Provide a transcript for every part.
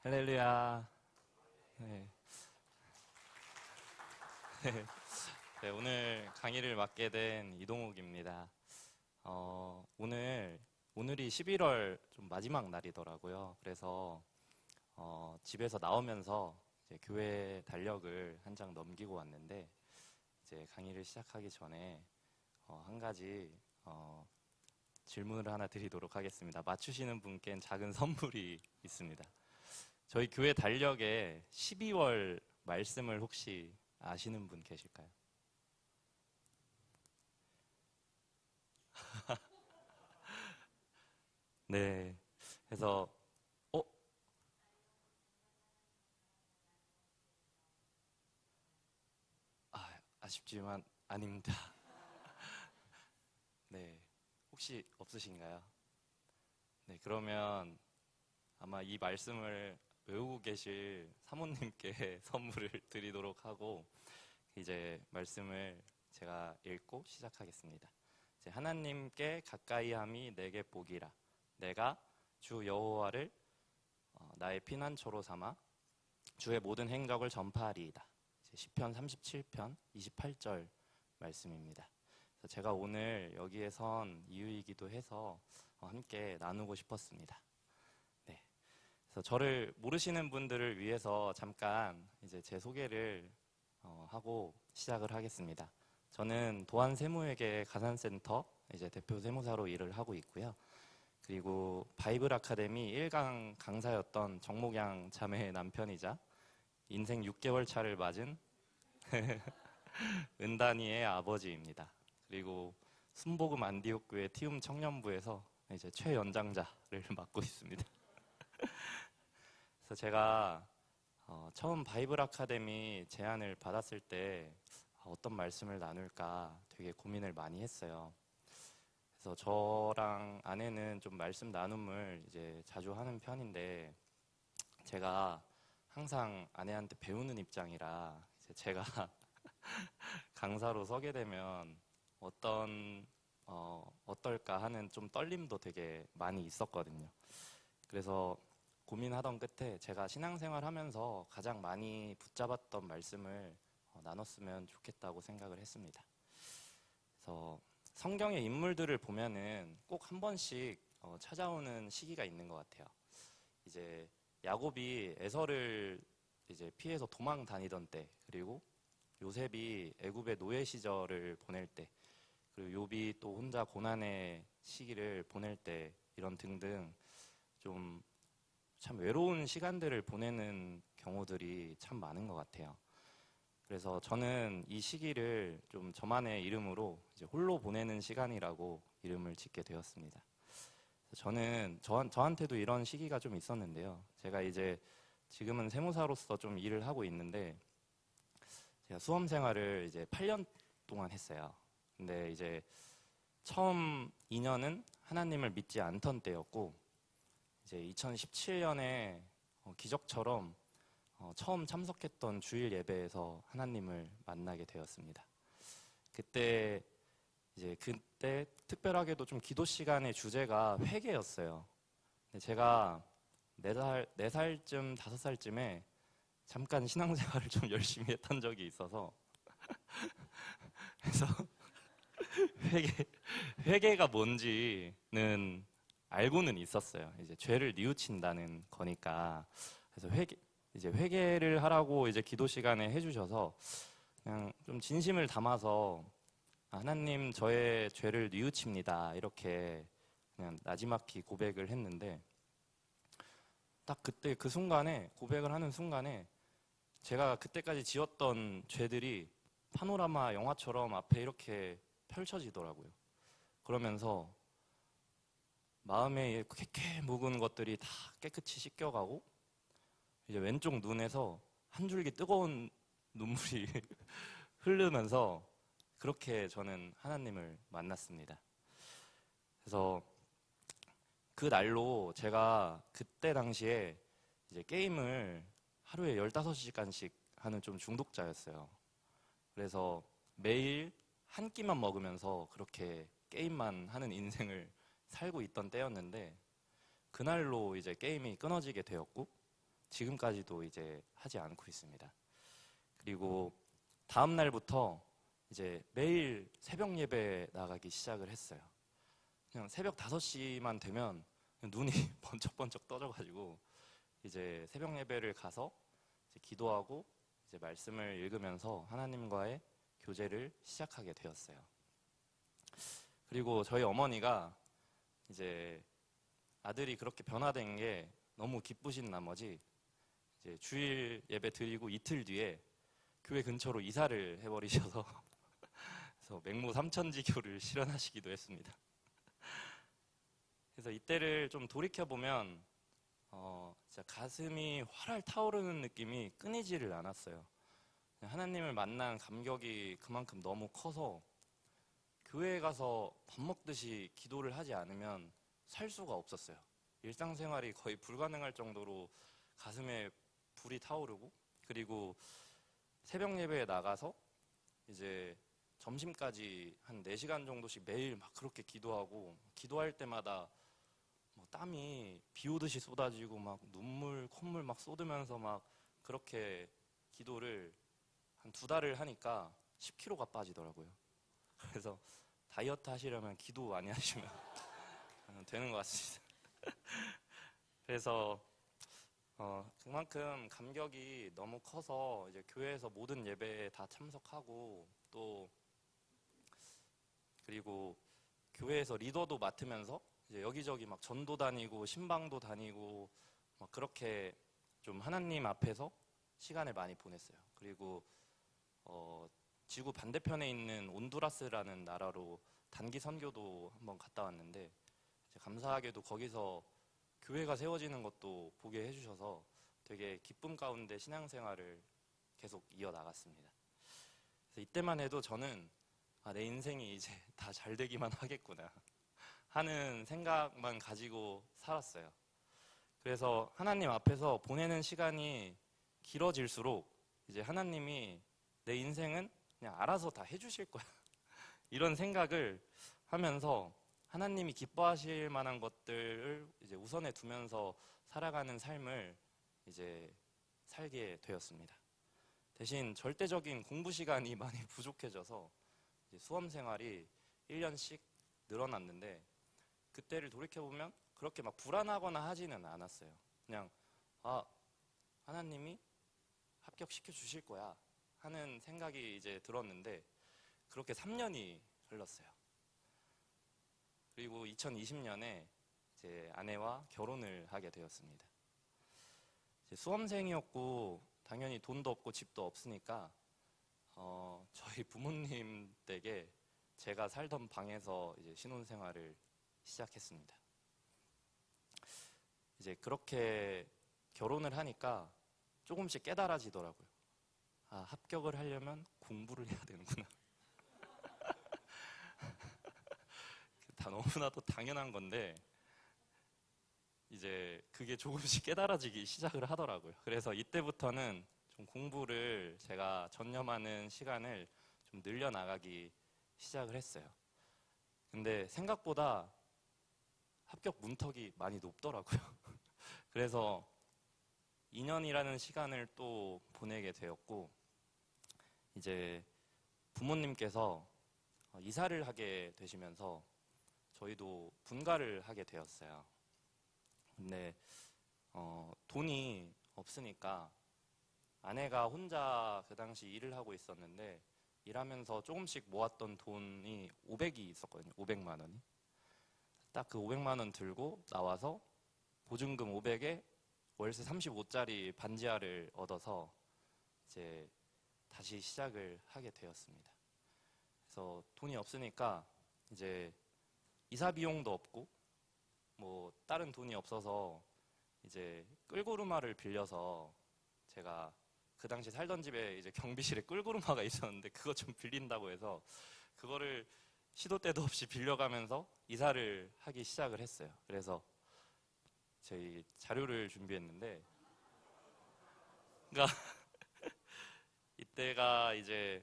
할렐루야. 네. 네, 오늘 강의를 맡게 된 이동욱입니다. 오늘이 11월 좀 마지막 날이더라고요. 그래서 집에서 나오면서 이제 교회 달력을 한 장 넘기고 왔는데, 이제 강의를 시작하기 전에 한 가지 질문을 하나 드리도록 하겠습니다. 맞추시는 분께는 작은 선물이 있습니다. 저희 교회 달력에 12월 말씀을 혹시 아시는 분 계실까요? 네. 그래서 어? 아쉽지만 아닙니다. 네. 혹시 없으신가요? 네. 그러면 아마 이 말씀을 외우고 계실 사모님께 선물을 드리도록 하고, 이제 말씀을 제가 읽고 시작하겠습니다. 이제 하나님께 가까이함이 내게 복이라. 내가 주 여호와를 나의 피난처로 삼아 주의 모든 행적을 전파하리이다. 시편 37편 28절 말씀입니다. 그래서 제가 오늘 여기에 선 이유이기도 해서 함께 나누고 싶었습니다. 네. 그래서 저를 모르시는 분들을 위해서 잠깐 이제 제 소개를 하고 시작을 하겠습니다. 저는 도안세무회계 가산센터 이제 대표 세무사로 일을 하고 있고요. 그리고 바이블 아카데미 1강 강사였던 정목양 자매의 남편이자 인생 6개월 차를 맞은 은단이의 아버지입니다. 그리고 순복음 안디옥교회 티움 청년부에서 이제 최연장자를 맡고 있습니다. 그래서 제가 처음 바이블 아카데미 제안을 받았을 때 어떤 말씀을 나눌까 되게 고민을 많이 했어요. 그래서 저랑 아내는 좀 말씀 나눔을 이제 자주 하는 편인데, 제가 항상 아내한테 배우는 입장이라 이제 제가 강사로 서게 되면 어떨까 하는 좀 떨림도 되게 많이 있었거든요. 그래서 고민하던 끝에 제가 신앙생활 하면서 가장 많이 붙잡았던 말씀을 나눴으면 좋겠다고 생각을 했습니다. 그래서 성경의 인물들을 보면은 꼭 한 번씩 찾아오는 시기가 있는 것 같아요. 이제 야곱이 에서를 이제 피해서 도망 다니던 때, 그리고 요셉이 애굽의 노예 시절을 보낼 때, 그리고 욥이 또 혼자 고난의 시기를 보낼 때, 이런 등등 좀 참 외로운 시간들을 보내는 경우들이 참 많은 것 같아요. 그래서 저는 이 시기를 좀 저만의 이름으로 이제 홀로 보내는 시간이라고 이름을 짓게 되었습니다. 저는 저한테도 이런 시기가 좀 있었는데요. 제가 이제 지금은 세무사로서 좀 일을 하고 있는데, 제가 수험 생활을 이제 8년 동안 했어요. 근데 이제 처음 2년은 하나님을 믿지 않던 때였고, 이제 2017년에 기적처럼 처음 참석했던 주일 예배에서 하나님을 만나게 되었습니다. 그때 특별하게도 좀 기도 시간의 주제가 회개였어요. 근데 제가 4살쯤 5살쯤에 잠깐 신앙생활을 좀 열심히 했던 적이 있어서 그래서 회개가 뭔지는 알고는 있었어요. 이제 죄를 뉘우친다는 거니까. 그래서 회개를 하라고 이제 기도 시간에 해주셔서 그냥 좀 진심을 담아서 하나님 저의 죄를 뉘우칩니다, 이렇게 그냥 나지막히 고백을 했는데, 딱 그때 그 순간에 고백을 하는 순간에 제가 그때까지 지었던 죄들이 파노라마 영화처럼 앞에 이렇게 펼쳐지더라고요. 그러면서 마음에 캐캐 묵은 것들이 다 깨끗이 씻겨가고, 이제 왼쪽 눈에서 한 줄기 뜨거운 눈물이 흐르면서 그렇게 저는 하나님을 만났습니다. 그래서 그 날로 제가 그때 당시에 이제 게임을 하루에 15시간씩 하는 좀 중독자였어요. 그래서 매일 한 끼만 먹으면서 그렇게 게임만 하는 인생을 살고 있던 때였는데, 그날로 이제 게임이 끊어지게 되었고, 지금까지도 이제 하지 않고 있습니다. 그리고 다음 날부터 이제 매일 새벽 예배 나가기 시작을 했어요. 그냥 새벽 5시만 되면 눈이 번쩍번쩍 떠져가지고 이제 새벽 예배를 가서 이제 기도하고 이제 말씀을 읽으면서 하나님과의 교제를 시작하게 되었어요. 그리고 저희 어머니가 이제 아들이 그렇게 변화된 게 너무 기쁘신 나머지 이제 주일 예배 드리고 이틀 뒤에 교회 근처로 이사를 해버리셔서 그래서 맹모 삼천지교를 실현하시기도 했습니다. 그래서 이때를 좀 돌이켜보면 진짜 가슴이 활활 타오르는 느낌이 끊이지를 않았어요. 하나님을 만난 감격이 그만큼 너무 커서 교회에 가서 밥 먹듯이 기도를 하지 않으면 살 수가 없었어요. 일상생활이 거의 불가능할 정도로 가슴에 불이 타오르고, 그리고 새벽 예배에 나가서 이제 점심까지 한 4시간 정도씩 매일 막 그렇게 기도하고, 기도할 때마다 뭐 땀이 비 오듯이 쏟아지고 막 눈물, 콧물 막 쏟으면서 막 그렇게 기도를 한 2달을 하니까 10kg가 빠지더라고요. 그래서 다이어트 하시려면 기도 많이 하시면 되는 것 같습니다. 그래서 그만큼 감격이 너무 커서 이제 교회에서 모든 예배에 다 참석하고, 또 그리고 교회에서 리더도 맡으면서 이제 여기저기 막 전도 다니고 신방도 다니고 막 그렇게 좀 하나님 앞에서 시간을 많이 보냈어요. 그리고 지구 반대편에 있는 온두라스라는 나라로 단기 선교도 한번 갔다 왔는데, 이제 감사하게도 거기서 교회가 세워지는 것도 보게 해주셔서 되게 기쁨 가운데 신앙생활을 계속 이어나갔습니다. 그래서 이때만 해도 저는 내 인생이 이제 다 잘 되기만 하겠구나 하는 생각만 가지고 살았어요. 그래서 하나님 앞에서 보내는 시간이 길어질수록 이제 하나님이 내 인생은 그냥 알아서 다 해주실 거야 이런 생각을 하면서 하나님이 기뻐하실 만한 것들을 이제 우선에 두면서 살아가는 삶을 이제 살게 되었습니다. 대신 절대적인 공부 시간이 많이 부족해져서 이제 수험 생활이 1년씩 늘어났는데, 그때를 돌이켜보면 그렇게 막 불안하거나 하지는 않았어요. 그냥 하나님이 합격시켜 주실 거야 하는 생각이 이제 들었는데, 그렇게 3년이 흘렀어요. 그리고 2020년에 제 아내와 결혼을 하게 되었습니다. 이제 수험생이었고 당연히 돈도 없고 집도 없으니까 저희 부모님 댁에 제가 살던 방에서 이제 신혼생활을 시작했습니다. 이제 그렇게 결혼을 하니까 조금씩 깨달아지더라고요. 합격을 하려면 공부를 해야 되는구나. 다 너무나도 당연한 건데 이제 그게 조금씩 깨달아지기 시작을 하더라고요. 그래서 이때부터는 좀 공부를 제가 전념하는 시간을 좀 늘려나가기 시작을 했어요. 근데 생각보다 합격 문턱이 많이 높더라고요. 그래서 2년이라는 시간을 또 보내게 되었고, 이제 부모님께서 이사를 하게 되시면서 저희도 분가를 하게 되었어요. 근데 돈이 없으니까 아내가 혼자 그 당시 일을 하고 있었는데, 일하면서 조금씩 모았던 돈이 500이 있었거든요. 500만 원이. 딱 그 500만 원 들고 나와서 보증금 500에 월세 35짜리 반지하를 얻어서 이제 다시 시작을 하게 되었습니다. 그래서 돈이 없으니까 이제 이사 비용도 없고 뭐 다른 돈이 없어서 이제 끌고르마를 빌려서, 제가 그 당시 살던 집에 이제 경비실에 끌고르마가 있었는데 그거 좀 빌린다고 해서 그거를 시도 때도 없이 빌려가면서 이사를 하기 시작을 했어요. 그래서 저희 자료를 준비했는데, 그러니까 이때가 이제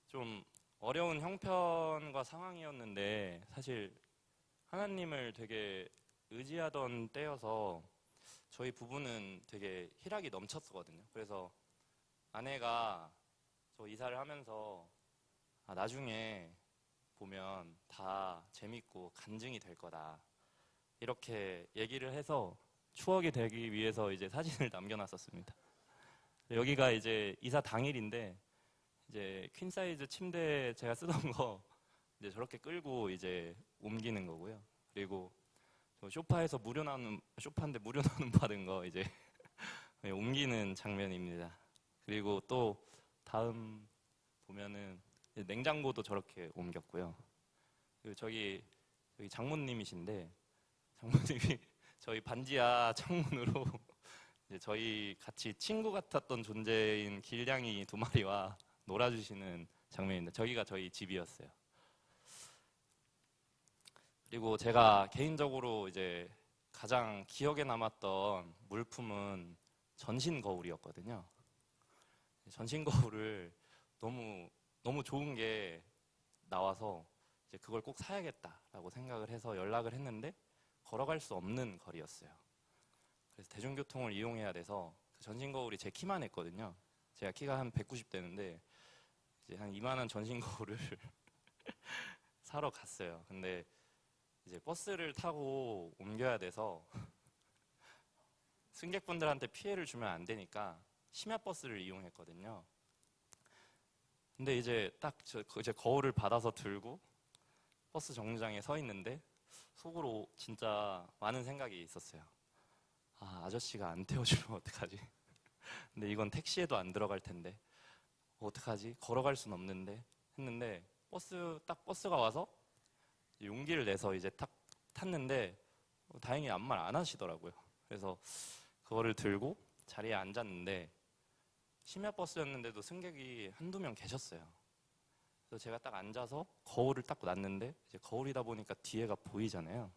좀 어려운 형편과 상황이었는데 사실 하나님을 되게 의지하던 때여서 저희 부부는 되게 희락이 넘쳤거든요. 그래서 아내가 저 이사를 하면서 나중에 보면 다 재밌고 간증이 될 거다, 이렇게 얘기를 해서 추억이 되기 위해서 이제 사진을 남겨놨었습니다. 여기가 이제 이사 당일인데 이제 퀸 사이즈 침대 제가 쓰던 거 이제 저렇게 끌고 이제 옮기는 거고요. 그리고 소파에서 소파인데 무료 나눔 받은 거 이제 옮기는 장면입니다. 그리고 또 다음 보면은 냉장고도 저렇게 옮겼고요. 그리고 저기 장모님이신데, 장모님이 저희 반지하 창문으로 이제 저희 같이 친구 같았던 존재인 길냥이 2마리와 놀아주시는 장면인데, 저기가 저희 집이었어요. 그리고 제가 개인적으로 이제 가장 기억에 남았던 물품은 전신 거울이었거든요. 전신 거울을 너무 좋은 게 나와서 이제 그걸 꼭 사야겠다라고 생각을 해서 연락을 했는데 걸어갈 수 없는 거리였어요. 그래서 대중교통을 이용해야 돼서 그 전신 거울이 제 키만 했거든요. 제가 키가 한 190 되는데 이제 한 이만한 전신 거울을 사러 갔어요. 근데 이제 버스를 타고 옮겨야 돼서 승객분들한테 피해를 주면 안 되니까 심야 버스를 이용했거든요. 근데 이제 딱 이제 거울을 받아서 들고 버스 정류장에 서 있는데 속으로 진짜 많은 생각이 있었어요. 아저씨가 안 태워주면 어떡하지? 근데 이건 택시에도 안 들어갈 텐데 어떡하지? 걸어갈 순 없는데 했는데 버스가 와서 용기를 내서 이제 탁 탔는데 다행히 아무 말 안 하시더라고요. 그래서 그거를 들고 자리에 앉았는데 심야 버스였는데도 승객이 한두 명 계셨어요. 그래서 제가 딱 앉아서 거울을 딱 놨는데 이제 거울이다 보니까 뒤에가 보이잖아요.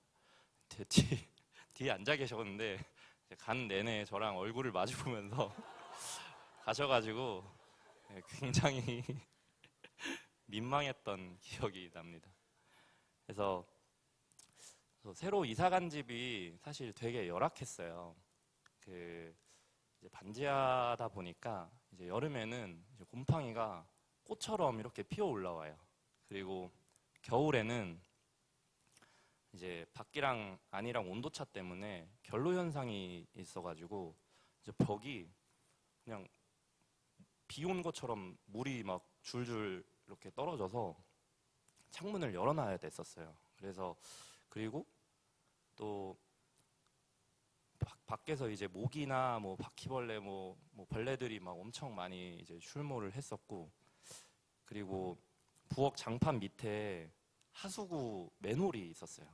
뒤에 앉아 계셨는데 간 내내 저랑 얼굴을 마주 보면서 가셔가지고 굉장히 민망했던 기억이 납니다. 그래서 새로 이사 간 집이 사실 되게 열악했어요. 이제 반지하다 보니까 이제 여름에는 이제 곰팡이가 꽃처럼 이렇게 피어 올라와요. 그리고 겨울에는 이제 밖이랑 안이랑 온도차 때문에 결로 현상이 있어가지고 이제 벽이 그냥 비 온 것처럼 물이 막 줄줄 이렇게 떨어져서 창문을 열어놔야 됐었어요. 그리고 또 밖에서 이제 모기나 뭐 바퀴벌레 뭐 벌레들이 막 엄청 많이 이제 출몰을 했었고, 그리고 부엌 장판 밑에 하수구 맨홀이 있었어요.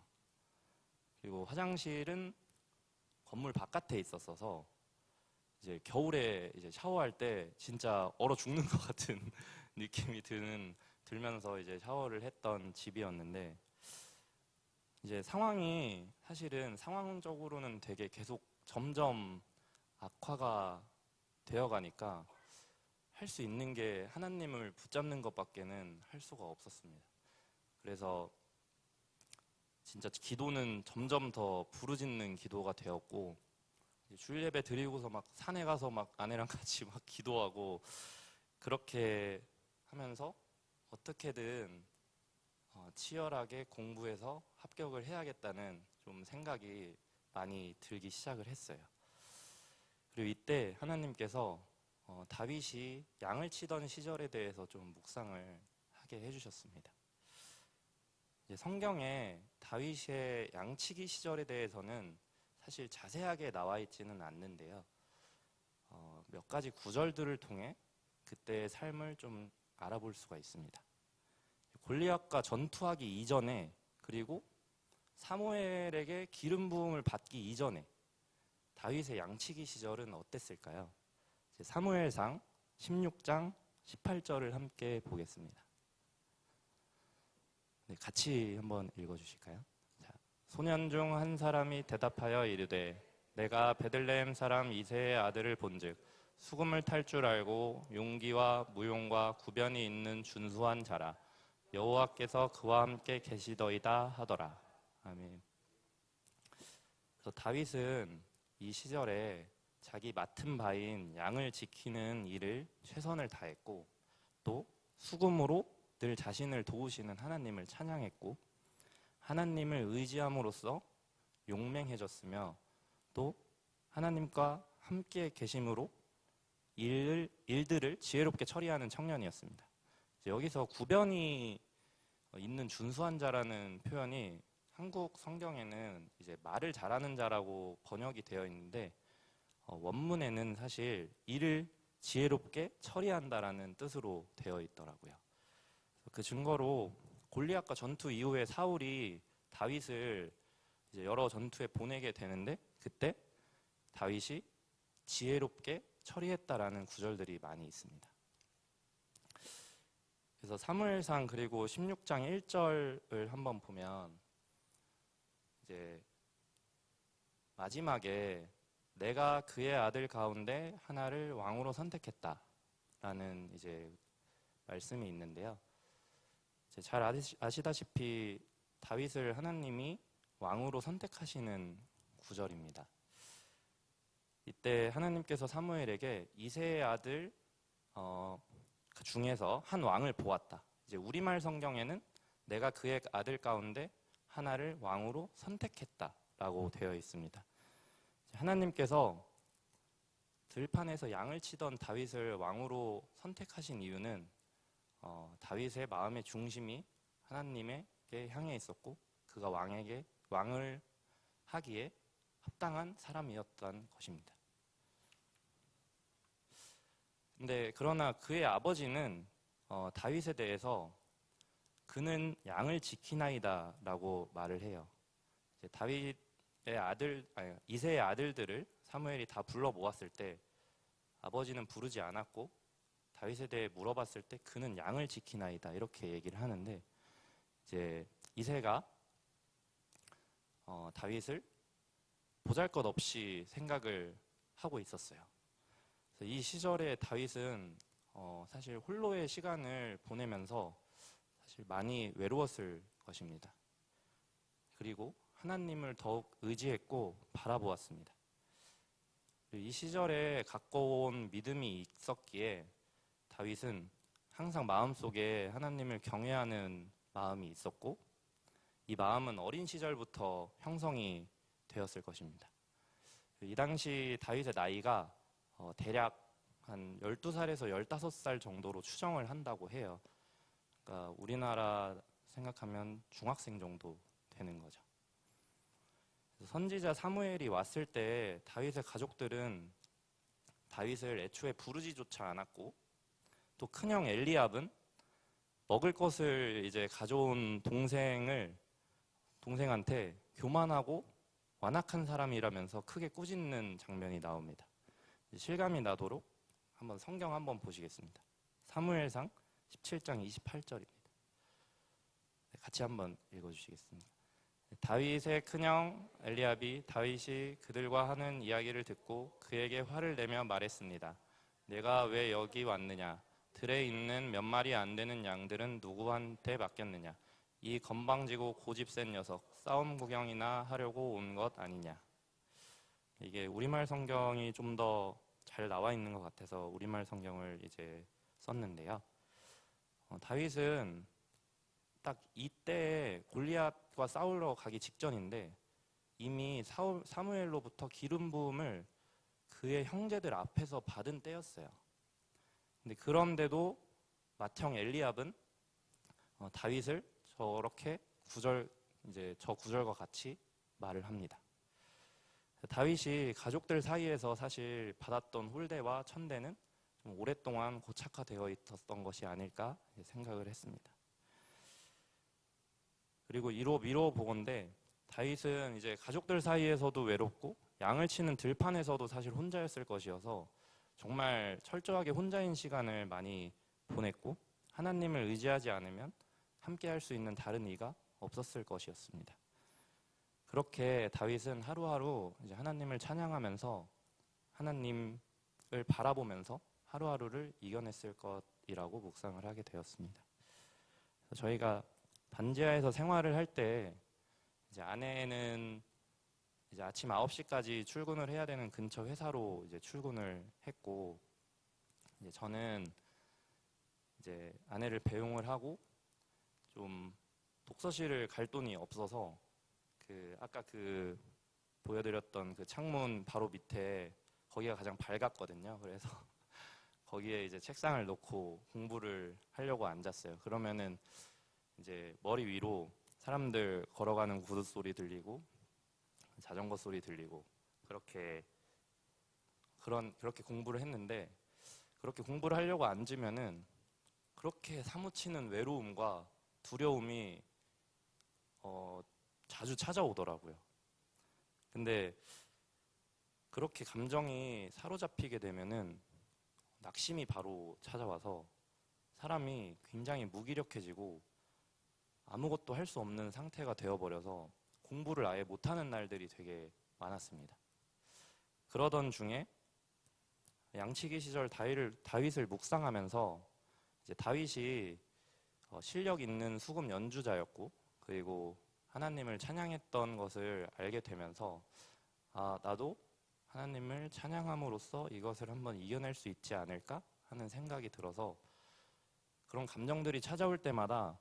그리고 화장실은 건물 바깥에 있었어서 이제 겨울에 이제 샤워할 때 진짜 얼어 죽는 것 같은 느낌이 들면서 이제 샤워를 했던 집이었는데, 이제 상황이 사실은 상황적으로는 되게 계속 점점 악화가 되어가니까 할 수 있는 게 하나님을 붙잡는 것밖에는 할 수가 없었습니다. 그래서 진짜 기도는 점점 더 부르짖는 기도가 되었고, 주일 예배 드리고서 막 산에 가서 막 아내랑 같이 막 기도하고 그렇게 하면서 어떻게든 치열하게 공부해서 합격을 해야겠다는 좀 생각이 많이 들기 시작을 했어요. 그리고 이때 하나님께서 다윗이 양을 치던 시절에 대해서 좀 묵상을 하게 해주셨습니다. 이제 성경에 다윗의 양치기 시절에 대해서는 사실 자세하게 나와 있지는 않는데요. 몇 가지 구절들을 통해 그때의 삶을 좀 알아볼 수가 있습니다. 골리앗과 전투하기 이전에, 그리고 사무엘에게 기름 부음을 받기 이전에 다윗의 양치기 시절은 어땠을까요? 사무엘상 16장 18절을 함께 보겠습니다. 네, 같이 한번 읽어주실까요? 자, 소년 중 한 사람이 대답하여 이르되 내가 베들레헴 사람 이새의 아들을 본즉 수금을 탈 줄 알고 용기와 무용과 구변이 있는 준수한 자라. 여호와께서 그와 함께 계시더이다 하더라. 아멘. 그래서 다윗은 이 시절에 자기 맡은 바인 양을 지키는 일을 최선을 다했고 또 수금으로 늘 자신을 도우시는 하나님을 찬양했고 하나님을 의지함으로써 용맹해졌으며 또 하나님과 함께 계심으로 일들을 지혜롭게 처리하는 청년이었습니다. 여기서 구변이 있는 준수한 자라는 표현이 한국 성경에는 이제 말을 잘하는 자라고 번역이 되어 있는데 원문에는 사실 일을 지혜롭게 처리한다라는 뜻으로 되어 있더라고요. 그 증거로 골리앗과 전투 이후에 사울이 다윗을 이제 여러 전투에 보내게 되는데 그때 다윗이 지혜롭게 처리했다라는 구절들이 많이 있습니다. 그래서 사무엘상 그리고 16장 1절을 한번 보면 이제 마지막에 내가 그의 아들 가운데 하나를 왕으로 선택했다라는 이제 말씀이 있는데요. 이제 잘 아시다시피 다윗을 하나님이 왕으로 선택하시는 구절입니다. 이때 하나님께서 사무엘에게 이새의 아들 그 중에서 한 왕을 보았다. 이제 우리말 성경에는 내가 그의 아들 가운데 하나를 왕으로 선택했다라고 되어 있습니다. 하나님께서 들판에서 양을 치던 다윗을 왕으로 선택하신 이유는 다윗의 마음의 중심이 하나님에게 향해 있었고 그가 왕을 하기에 합당한 사람이었던 것입니다. 그러나 그의 아버지는 다윗에 대해서 그는 양을 지키나이다 라고 말을 해요. 이제 이새의 아들들을 사무엘이 다 불러 모았을 때 아버지는 부르지 않았고 다윗에 대해 물어봤을 때 그는 양을 지키나이다 이렇게 얘기를 하는데 이제 이새가 다윗을 보잘것없이 생각을 하고 있었어요. 그래서 이 시절에 다윗은 사실 홀로의 시간을 보내면서 사실 많이 외로웠을 것입니다. 그리고 하나님을 더욱 의지했고 바라보았습니다. 이 시절에 갖고 온 믿음이 있었기에 다윗은 항상 마음속에 하나님을 경외하는 마음이 있었고 이 마음은 어린 시절부터 형성이 되었을 것입니다. 이 당시 다윗의 나이가 대략 한 12살에서 15살 정도로 추정을 한다고 해요. 그러니까 우리나라 생각하면 중학생 정도 되는 거죠. 선지자 사무엘이 왔을 때 다윗의 가족들은 다윗을 애초에 부르지조차 않았고 또 큰형 엘리압은 먹을 것을 이제 가져온 동생한테 교만하고 완악한 사람이라면서 크게 꾸짖는 장면이 나옵니다. 실감이 나도록 한번 성경 한번 보시겠습니다. 사무엘상 17장 28절입니다. 같이 한번 읽어주시겠습니다. 다윗의 큰형 엘리압이 다윗이 그들과 하는 이야기를 듣고 그에게 화를 내며 말했습니다. 내가 왜 여기 왔느냐? 들에 있는 몇 마리 안 되는 양들은 누구한테 맡겼느냐? 이 건방지고 고집센 녀석 싸움 구경이나 하려고 온 것 아니냐? 이게 우리말 성경이 좀 더 잘 나와 있는 것 같아서 우리말 성경을 이제 썼는데요. 다윗은 딱 이때 골리앗과 싸우러 가기 직전인데 이미 사무엘로부터 기름 부음을 그의 형제들 앞에서 받은 때였어요. 근데 그런데도 맏형 엘리압은 다윗을 저렇게 저 구절과 같이 말을 합니다. 다윗이 가족들 사이에서 사실 받았던 홀대와 천대는 좀 오랫동안 고착화되어 있었던 것이 아닐까 생각을 했습니다. 그리고 이로 보건대 다윗은 이제 가족들 사이에서도 외롭고 양을 치는 들판에서도 사실 혼자였을 것이어서 정말 철저하게 혼자인 시간을 많이 보냈고 하나님을 의지하지 않으면 함께 할 수 있는 다른 이가 없었을 것이었습니다. 그렇게 다윗은 하루하루 이제 하나님을 찬양하면서 하나님을 바라보면서 하루하루를 이겨냈을 것이라고 묵상을 하게 되었습니다. 저희가 반지하에서 생활을 할 때 이제 아내는 이제 아침 9시까지 출근을 해야 되는 근처 회사로 이제 출근을 했고, 이제 저는 이제 아내를 배웅을 하고 좀 독서실을 갈 돈이 없어서 아까 보여드렸던 그 창문 바로 밑에 거기가 가장 밝았거든요. 그래서 거기에 이제 책상을 놓고 공부를 하려고 앉았어요. 그러면은 이제 머리 위로 사람들 걸어가는 구두 소리 들리고 자전거 소리 들리고 그렇게 공부를 했는데, 그렇게 공부를 하려고 앉으면은 그렇게 사무치는 외로움과 두려움이 자주 찾아오더라고요. 근데 그렇게 감정이 사로잡히게 되면은 낙심이 바로 찾아와서 사람이 굉장히 무기력해지고 아무것도 할 수 없는 상태가 되어버려서 공부를 아예 못하는 날들이 되게 많았습니다. 그러던 중에 양치기 시절 다윗을 묵상하면서 이제 다윗이 실력 있는 수금 연주자였고, 그리고 하나님을 찬양했던 것을 알게 되면서 나도 하나님을 찬양함으로써 이것을 한번 이겨낼 수 있지 않을까 하는 생각이 들어서, 그런 감정들이 찾아올 때마다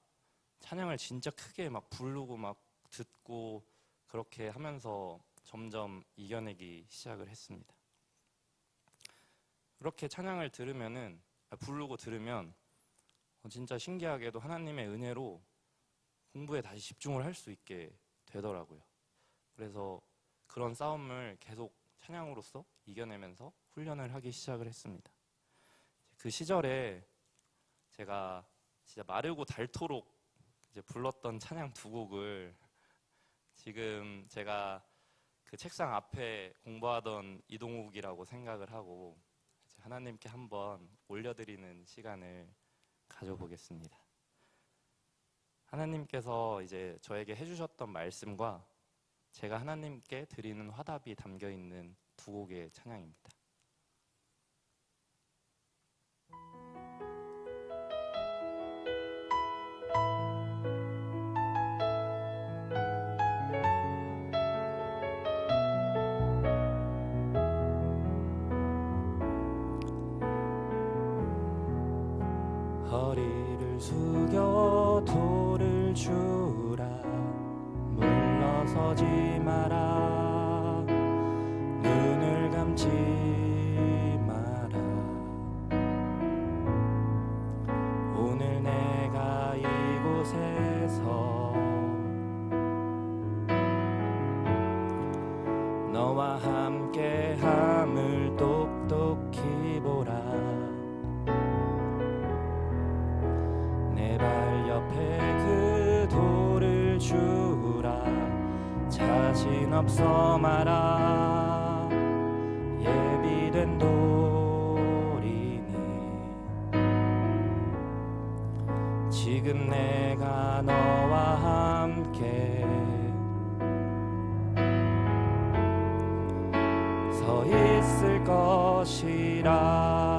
찬양을 진짜 크게 막 부르고 막 듣고 그렇게 하면서 점점 이겨내기 시작을 했습니다. 그렇게 찬양을 부르고 들으면 진짜 신기하게도 하나님의 은혜로 공부에 다시 집중을 할 수 있게 되더라고요. 그래서 그런 싸움을 계속 찬양으로서 이겨내면서 훈련을 하기 시작을 했습니다. 그 시절에 제가 진짜 마르고 닳도록 이제 불렀던 찬양 2곡을 지금 제가 그 책상 앞에 공부하던 이동욱이라고 생각을 하고 하나님께 한번 올려드리는 시간을 가져보겠습니다. 하나님께서 이제 저에게 해주셨던 말씀과 제가 하나님께 드리는 화답이 담겨 있는 2곡의 찬양입니다. 허리를 숙여 돌을 주라, 물러서지 마라, 눈을 감지 마라. 오늘 내가 이곳에서 너와 함께함을 똑똑히 보라. 내 발 옆에 그 돌을 주라, 자신 없어 마라. 예비된 돌이니 지금 내가 너와 함께 서 있을 것이라.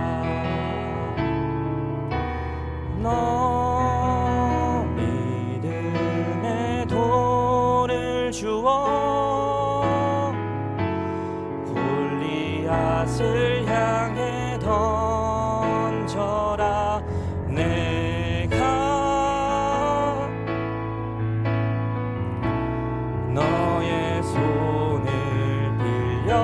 너 믿음의 돌을 주어 골리앗을 향해 던져라. 내가 너의 손을 빌려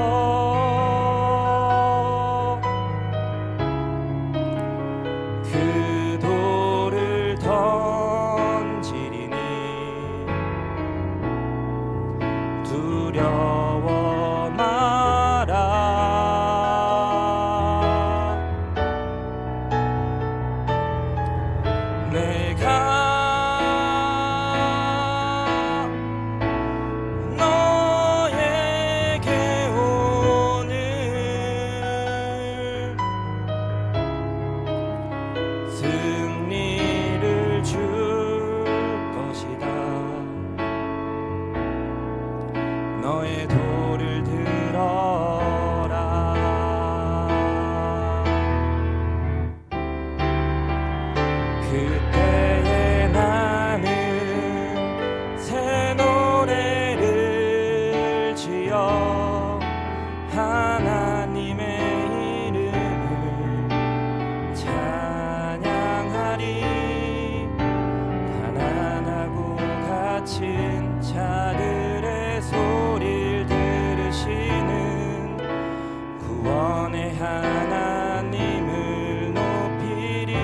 구원의 하나님을 높이리.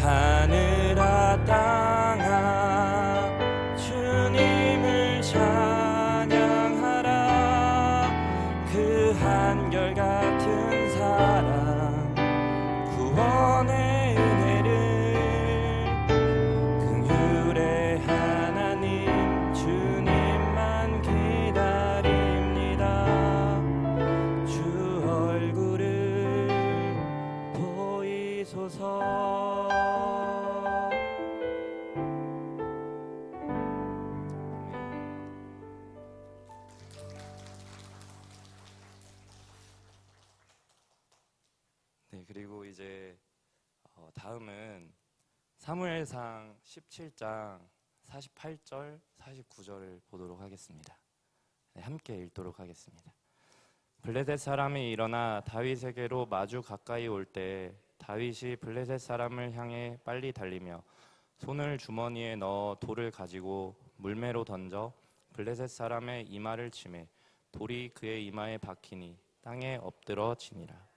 하늘아 땅아 주님을 찬양하라. 그 한결같은 사랑 구원의 은혜를 긍휼의 하나님 주님만 기다립니다. 주 얼굴을 보이소서. 네, 그리고 이제 다음은 사무엘상 17장 48절, 49절을 보도록 하겠습니다. 네, 함께 읽도록 하겠습니다. 블레셋 사람이 일어나 다윗에게로 마주 가까이 올 때 다윗이 블레셋 사람을 향해 빨리 달리며 손을 주머니에 넣어 돌을 가지고 물매로 던져 블레셋 사람의 이마를 치매 돌이 그의 이마에 박히니 땅에 엎드러 지니라.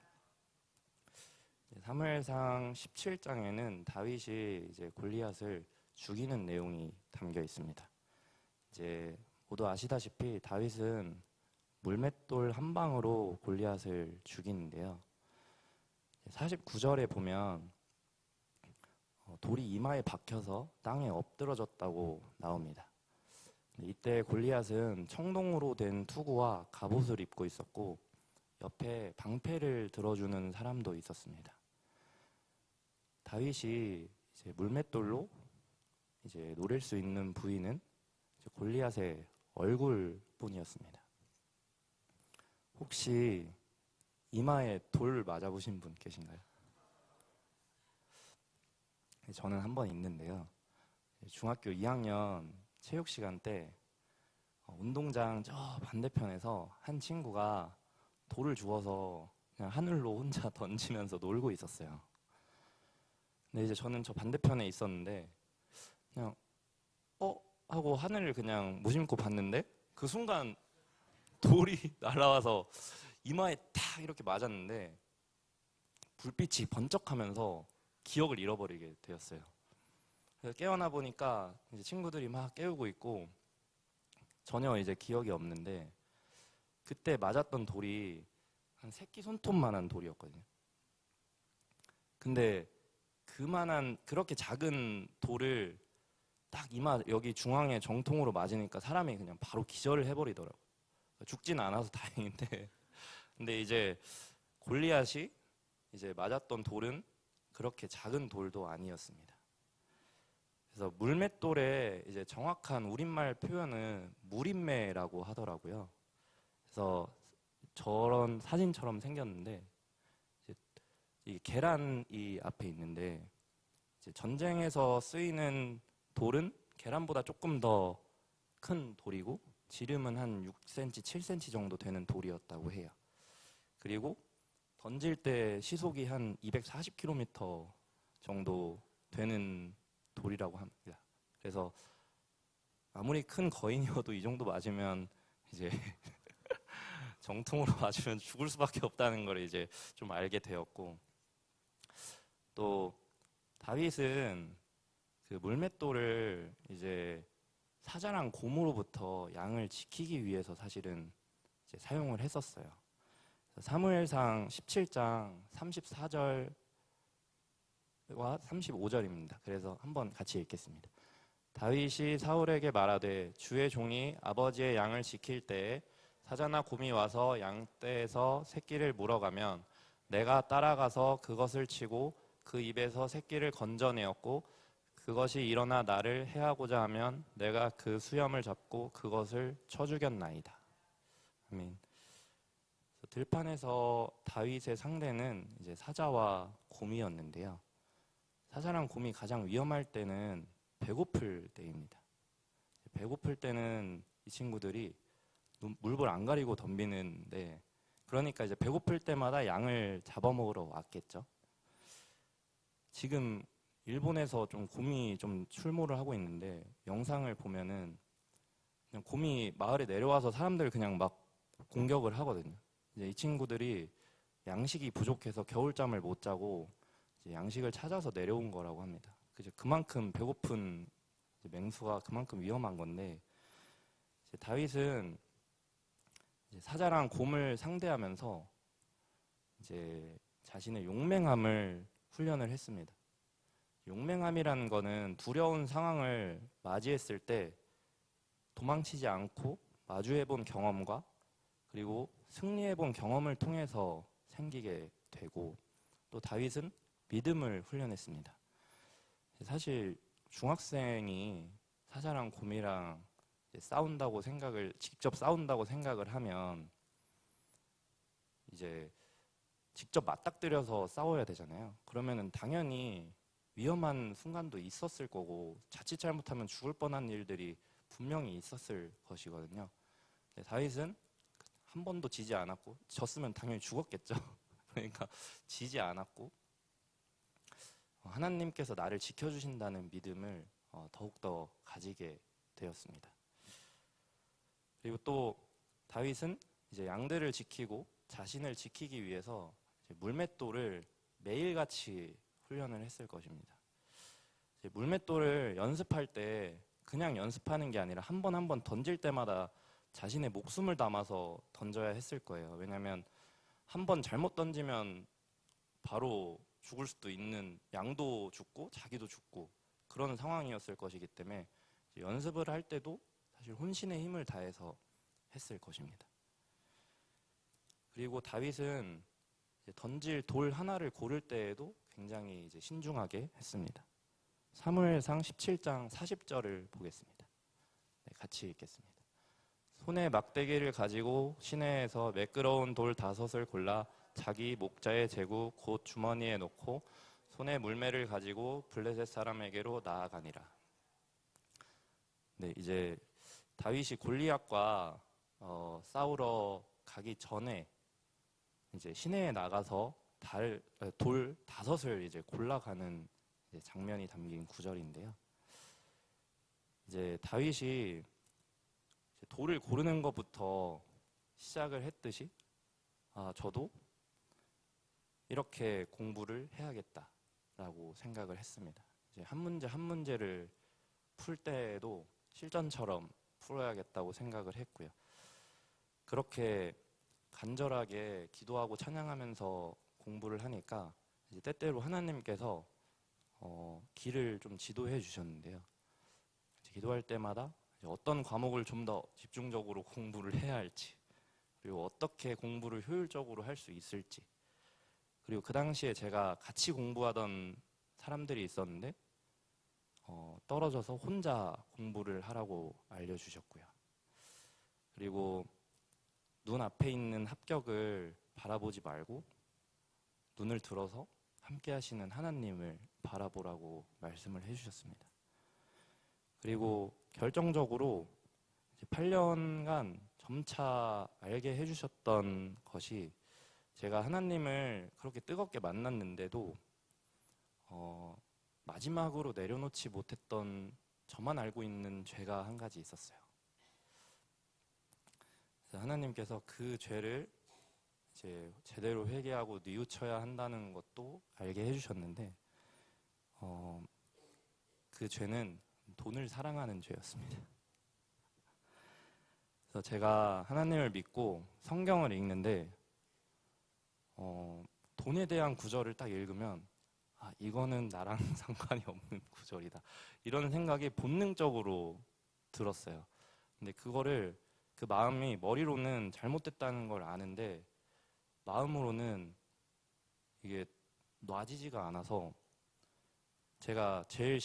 사무엘상 17장에는 다윗이 이제 골리앗을 죽이는 내용이 담겨 있습니다. 이제 모두 아시다시피 다윗은 물맷돌 한 방으로 골리앗을 죽이는데요. 49절에 보면 돌이 이마에 박혀서 땅에 엎드러졌다고 나옵니다. 이때 골리앗은 청동으로 된 투구와 갑옷을 입고 있었고 옆에 방패를 들어주는 사람도 있었습니다. 다윗이 이제 물맷돌로 이제 노릴 수 있는 부위는 이제 골리앗의 얼굴뿐이었습니다. 혹시 이마에 돌 맞아보신 분 계신가요? 저는 한 번 있는데요. 중학교 2학년 체육 시간 때 운동장 저 반대편에서 한 친구가 돌을 주워서 그냥 하늘로 혼자 던지면서 놀고 있었어요. 근데 이제 저는 저 반대편에 있었는데 그냥 하고 하늘을 그냥 무심코 봤는데 그 순간 돌이 날아와서 이마에 탁 이렇게 맞았는데 불빛이 번쩍하면서 기억을 잃어버리게 되었어요. 그래서 깨어나 보니까 이제 친구들이 막 깨우고 있고 전혀 이제 기억이 없는데 그때 맞았던 돌이 한 새끼 손톱만한 돌이었거든요. 근데 그만한 그렇게 작은 돌을 딱 이마 여기 중앙에 정통으로 맞으니까 사람이 그냥 바로 기절을 해버리더라고요. 죽지는 않아서 다행인데 근데 이제 골리앗이 이제 맞았던 돌은 그렇게 작은 돌도 아니었습니다. 그래서 물맷돌의 이제 정확한 우리말 표현은 무림매라고 하더라고요. 그래서 저런 사진처럼 생겼는데 이제 이 계란이 앞에 있는데 이제 전쟁에서 쓰이는 돌은 계란보다 조금 더 큰 돌이고 지름은 한 6cm, 7cm 정도 되는 돌이었다고 해요. 그리고 던질 때 시속이 한 240km 정도 되는 돌이라고 합니다. 그래서 아무리 큰 거인이어도 이 정도 맞으면 이제 정통으로 맞으면 죽을 수밖에 없다는 걸 이제 좀 알게 되었고, 또 다윗은 그 물맷돌을 이제 사자랑 곰으로부터 양을 지키기 위해서 사실은 이제 사용을 했었어요. 사무엘상 17장 34절과 35절입니다. 그래서 한번 같이 읽겠습니다. 다윗이 사울에게 말하되 주의 종이 아버지의 양을 지킬 때에 사자나 곰이 와서 양떼에서 새끼를 물어가면 내가 따라가서 그것을 치고 그 입에서 새끼를 건져내었고 그것이 일어나 나를 해하고자 하면 내가 그 수염을 잡고 그것을 쳐 죽였나이다. 아멘. 들판에서 다윗의 상대는 이제 사자와 곰이었는데요. 사자랑 곰이 가장 위험할 때는 배고플 때입니다. 배고플 때는 이 친구들이 물불 안 가리고 덤비는데, 그러니까 이제 배고플 때마다 양을 잡아먹으러 왔겠죠. 지금 일본에서 좀 곰이 좀 출몰을 하고 있는데 영상을 보면은 그냥 곰이 마을에 내려와서 사람들 그냥 막 공격을 하거든요. 이제 이 친구들이 양식이 부족해서 겨울잠을 못 자고 이제 양식을 찾아서 내려온 거라고 합니다. 그만큼 배고픈 맹수가 그만큼 위험한 건데, 이제 다윗은 이제 사자랑 곰을 상대하면서 이제 자신의 용맹함을 훈련을 했습니다. 용맹함이라는 거는 두려운 상황을 맞이했을 때 도망치지 않고 마주해본 경험과 그리고 승리해본 경험을 통해서 생기게 되고, 또 다윗은 믿음을 훈련했습니다. 사실 중학생이 사자랑 곰이랑 직접 싸운다고 생각을 하면 이제 직접 맞닥뜨려서 싸워야 되잖아요. 그러면은 당연히 위험한 순간도 있었을 거고 자칫 잘못하면 죽을 뻔한 일들이 분명히 있었을 것이거든요. 다윗은 한 번도 지지 않았고, 졌으면 당연히 죽었겠죠. 그러니까 지지 않았고, 하나님께서 나를 지켜주신다는 믿음을 더욱더 가지게 되었습니다. 그리고 또 다윗은 이제 양들을 지키고 자신을 지키기 위해서 이제 물맷돌을 매일같이 훈련을 했을 것입니다. 이제 물맷돌을 연습할 때 그냥 연습하는 게 아니라 한 번 한 번 던질 때마다 자신의 목숨을 담아서 던져야 했을 거예요. 왜냐하면 한 번 잘못 던지면 바로 죽을 수도 있는, 양도 죽고 자기도 죽고 그런 상황이었을 것이기 때문에 연습을 할 때도 사실 혼신의 힘을 다해서 했을 것입니다. 그리고 다윗은 이제 던질 돌 하나를 고를 때에도 굉장히 이제 신중하게 했습니다. 사무엘상 17장 40절을 보겠습니다. 네, 같이 읽겠습니다. 손에 막대기를 가지고 시내에서 매끄러운 돌 5을 골라 자기 목자의 제구 곧 주머니에 넣고 손에 물매를 가지고 블레셋 사람에게로 나아가니라. 네, 이제 다윗이 골리앗과 싸우러 가기 전에 이제 시내에 나가서 돌 5을 이제 골라가는 이제 장면이 담긴 구절인데요. 이제 다윗이 이제 돌을 고르는 것부터 시작을 했듯이 저도 이렇게 공부를 해야겠다라고 생각을 했습니다. 이제 한 문제 한 문제를 풀 때에도 실전처럼 풀어야겠다고 생각을 했고요. 그렇게 간절하게 기도하고 찬양하면서 공부를 하니까 이제 때때로 하나님께서 길을 좀 지도해 주셨는데요. 기도할 때마다 어떤 과목을 좀 더 집중적으로 공부를 해야 할지, 그리고 어떻게 공부를 효율적으로 할 수 있을지, 그리고 그 당시에 제가 같이 공부하던 사람들이 있었는데 떨어져서 혼자 공부를 하라고 알려주셨고요. 그리고 눈앞에 있는 합격을 바라보지 말고 눈을 들어서 함께 하시는 하나님을 바라보라고 말씀을 해주셨습니다. 그리고 결정적으로 8년간 점차 알게 해주셨던 것이, 제가 하나님을 그렇게 뜨겁게 만났는데도 마지막으로 내려놓지 못했던 저만 알고 있는 죄가 한 가지 있었어요. 그래서 하나님께서 그 죄를 이제 제대로 회개하고 뉘우쳐야 한다는 것도 알게 해주셨는데, 그 죄는 돈을 사랑하는 죄였습니다. 그래서 제가 하나님을 믿고 성경을 읽는데 돈에 대한 구절을 딱 읽으면 이거는 나랑 상관이 없는 구절이다, 이런 생각이 본능적으로 들었어요. 근데 그 마음이 머리로는 잘못됐다는 걸 아는데 마음으로는 이게 놔지지가 않아서, 제가 제일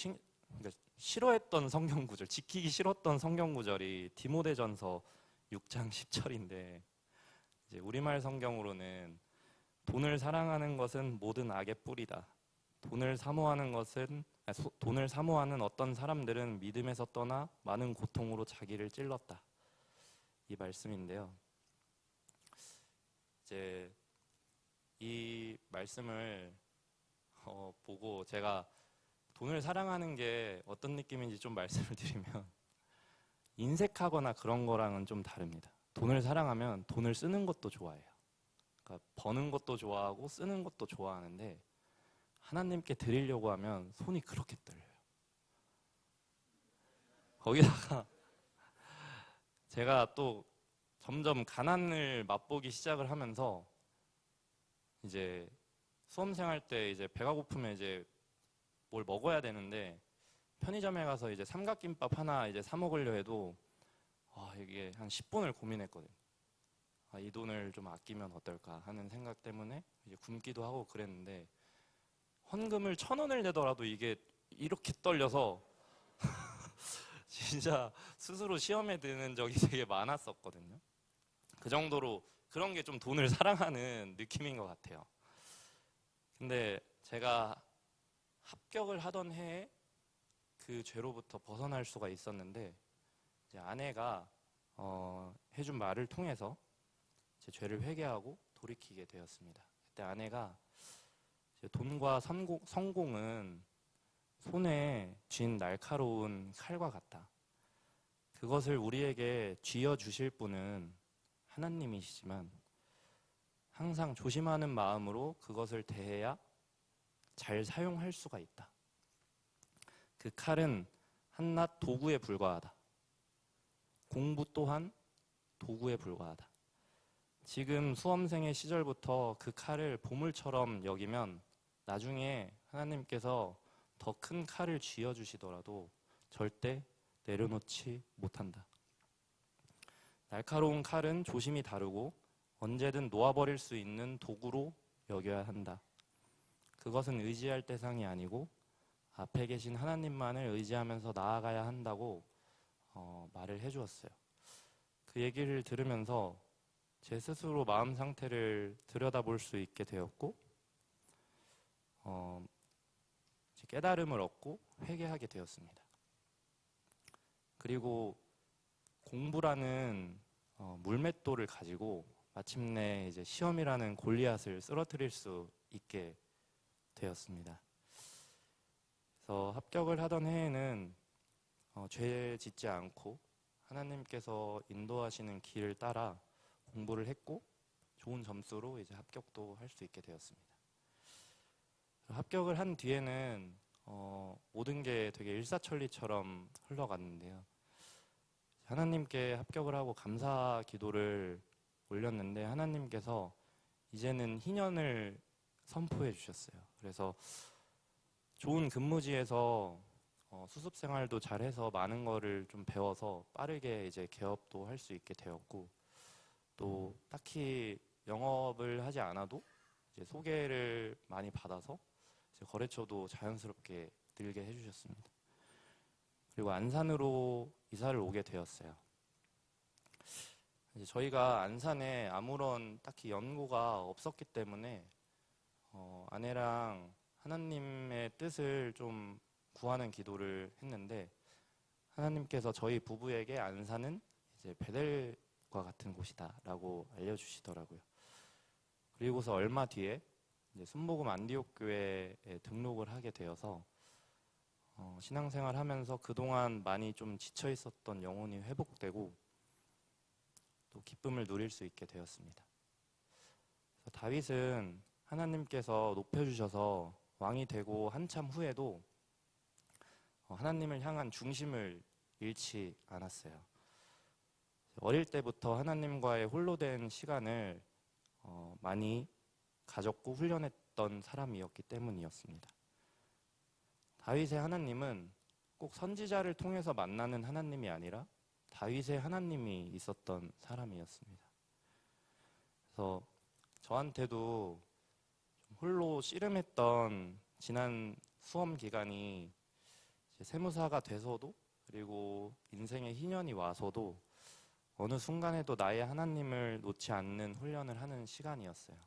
그러니까 싫어했던 성경 구절, 지키기 싫었던 성경 구절이 디모데전서 6장 10절인데, 이제 우리말 성경으로는 돈을 사랑하는 것은 모든 악의 뿌리다. 돈을 사모하는 어떤 사람들은 믿음에서 떠나 많은 고통으로 자기를 찔렀다. 이 말씀인데요. 이제 이 말씀을 보고 제가 돈을 사랑하는 게 어떤 느낌인지 좀 말씀을 드리면, 인색하거나 그런 거랑은 좀 다릅니다. 돈을 사랑하면 돈을 쓰는 것도 좋아해요. 그러니까 버는 것도 좋아하고 쓰는 것도 좋아하는데 하나님께 드리려고 하면 손이 그렇게 떨려요. 거기다가 제가 또 점점 가난을 맛보기 시작을 하면서 이제 수험생활 때 이제 배가 고프면 이제 뭘 먹어야 되는데 편의점에 가서 이제 삼각김밥 하나 이제 사 먹으려 해도 이게 한 10분을 고민했거든요. 이 돈을 좀 아끼면 어떨까 하는 생각 때문에 이제 굶기도 하고 그랬는데 헌금을 1,000원을 내더라도 이게 이렇게 떨려서 진짜 스스로 시험에 드는 적이 되게 많았었거든요. 그 정도로 그런 게 좀 돈을 사랑하는 느낌인 것 같아요. 근데 제가 합격을 하던 해에 그 죄로부터 벗어날 수가 있었는데 이제 아내가 해준 말을 통해서 제 죄를 회개하고 돌이키게 되었습니다. 그때 아내가 돈과 성공은 손에 쥔 날카로운 칼과 같다. 그것을 우리에게 쥐어주실 분은 하나님이시지만 항상 조심하는 마음으로 그것을 대해야 잘 사용할 수가 있다. 그 칼은 한낱 도구에 불과하다. 공부 또한 도구에 불과하다. 지금 수험생의 시절부터 그 칼을 보물처럼 여기면 나중에 하나님께서 더 큰 칼을 쥐어주시더라도 절대 내려놓지 못한다. 날카로운 칼은 조심히 다루고 언제든 놓아버릴 수 있는 도구로 여겨야 한다. 그것은 의지할 대상이 아니고 앞에 계신 하나님만을 의지하면서 나아가야 한다고 말을 해주었어요. 그 얘기를 들으면서 제 스스로 마음 상태를 들여다볼 수 있게 되었고 깨달음을 얻고 회개하게 되었습니다. 그리고 공부라는 물맷돌을 가지고 마침내 이제 시험이라는 골리앗을 쓰러뜨릴 수 있게 되었습니다. 그래서 합격을 하던 해에는 죄 짓지 않고 하나님께서 인도하시는 길을 따라 공부를 했고 좋은 점수로 이제 합격도 할 수 있게 되었습니다. 합격을 한 뒤에는 모든 게 되게 일사천리처럼 흘러갔는데요. 하나님께 합격을 하고 감사 기도를 올렸는데 하나님께서 이제는 희년을 선포해 주셨어요. 그래서 좋은 근무지에서 수습 생활도 잘해서 많은 거를 좀 배워서 빠르게 이제 개업도 할 수 있게 되었고 또 딱히 영업을 하지 않아도 이제 소개를 많이 받아서 이제 거래처도 자연스럽게 늘게 해주셨습니다. 그리고 안산으로 이사를 오게 되었어요. 이제 저희가 안산에 아무런 딱히 연고가 없었기 때문에 아내랑 하나님의 뜻을 좀 구하는 기도를 했는데 하나님께서 저희 부부에게 안산은 이제 베델과 같은 곳이다라고 알려주시더라고요. 그리고서 얼마 뒤에 이제 순복음 안디옥 교회에 등록을 하게 되어서 신앙생활하면서 그동안 많이 좀 지쳐 있었던 영혼이 회복되고 또 기쁨을 누릴 수 있게 되었습니다. 그래서 다윗은 하나님께서 높여주셔서 왕이 되고 한참 후에도 하나님을 향한 중심을 잃지 않았어요. 어릴 때부터 하나님과의 홀로 된 시간을 많이 가졌고 훈련했던 사람이었기 때문이었습니다. 다윗의 하나님은 꼭 선지자를 통해서 만나는 하나님이 아니라 다윗의 하나님이 있었던 사람이었습니다. 그래서 저한테도 홀로 씨름했던 지난 수험 기간이 세무사가 돼서도 그리고 인생의 희년이 와서도 어느 순간에도 나의 하나님을 놓지 않는 훈련을 하는 시간이었어요.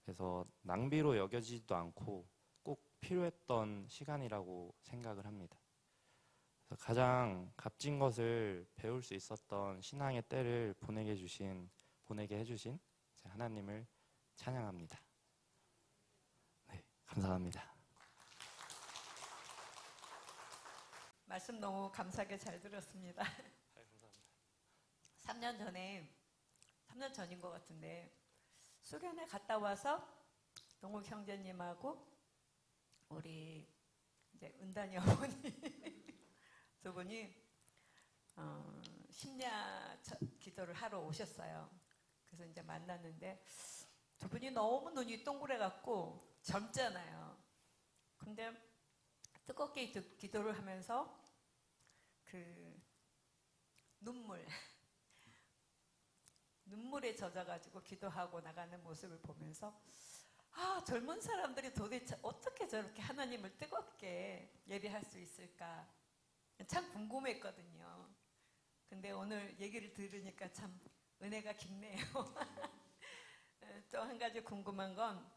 그래서 낭비로 여겨지지도 않고 꼭 필요했던 시간이라고 생각을 합니다. 그래서 가장 값진 것을 배울 수 있었던 신앙의 때를 보내게 해주신 하나님을 찬양합니다. 네, 감사합니다. 말씀 너무 감사하게 잘 들었습니다. 네, 감사합니다. 3년 전인 것 같은데 수련회 갔다 와서 동욱 형제님하고 우리 이제 은단이 어머니 두 분이 심야 기도를 하러 오셨어요. 그래서 이제 만났는데 두 분이 너무 눈이 동그래갖고 젊잖아요. 근데 뜨겁게 기도를 하면서 그 눈물에 젖어가지고 기도하고 나가는 모습을 보면서 젊은 사람들이 도대체 어떻게 저렇게 하나님을 뜨겁게 예배할 수 있을까 참 궁금했거든요. 근데 오늘 얘기를 들으니까 참 은혜가 깊네요. 또 한 가지 궁금한 건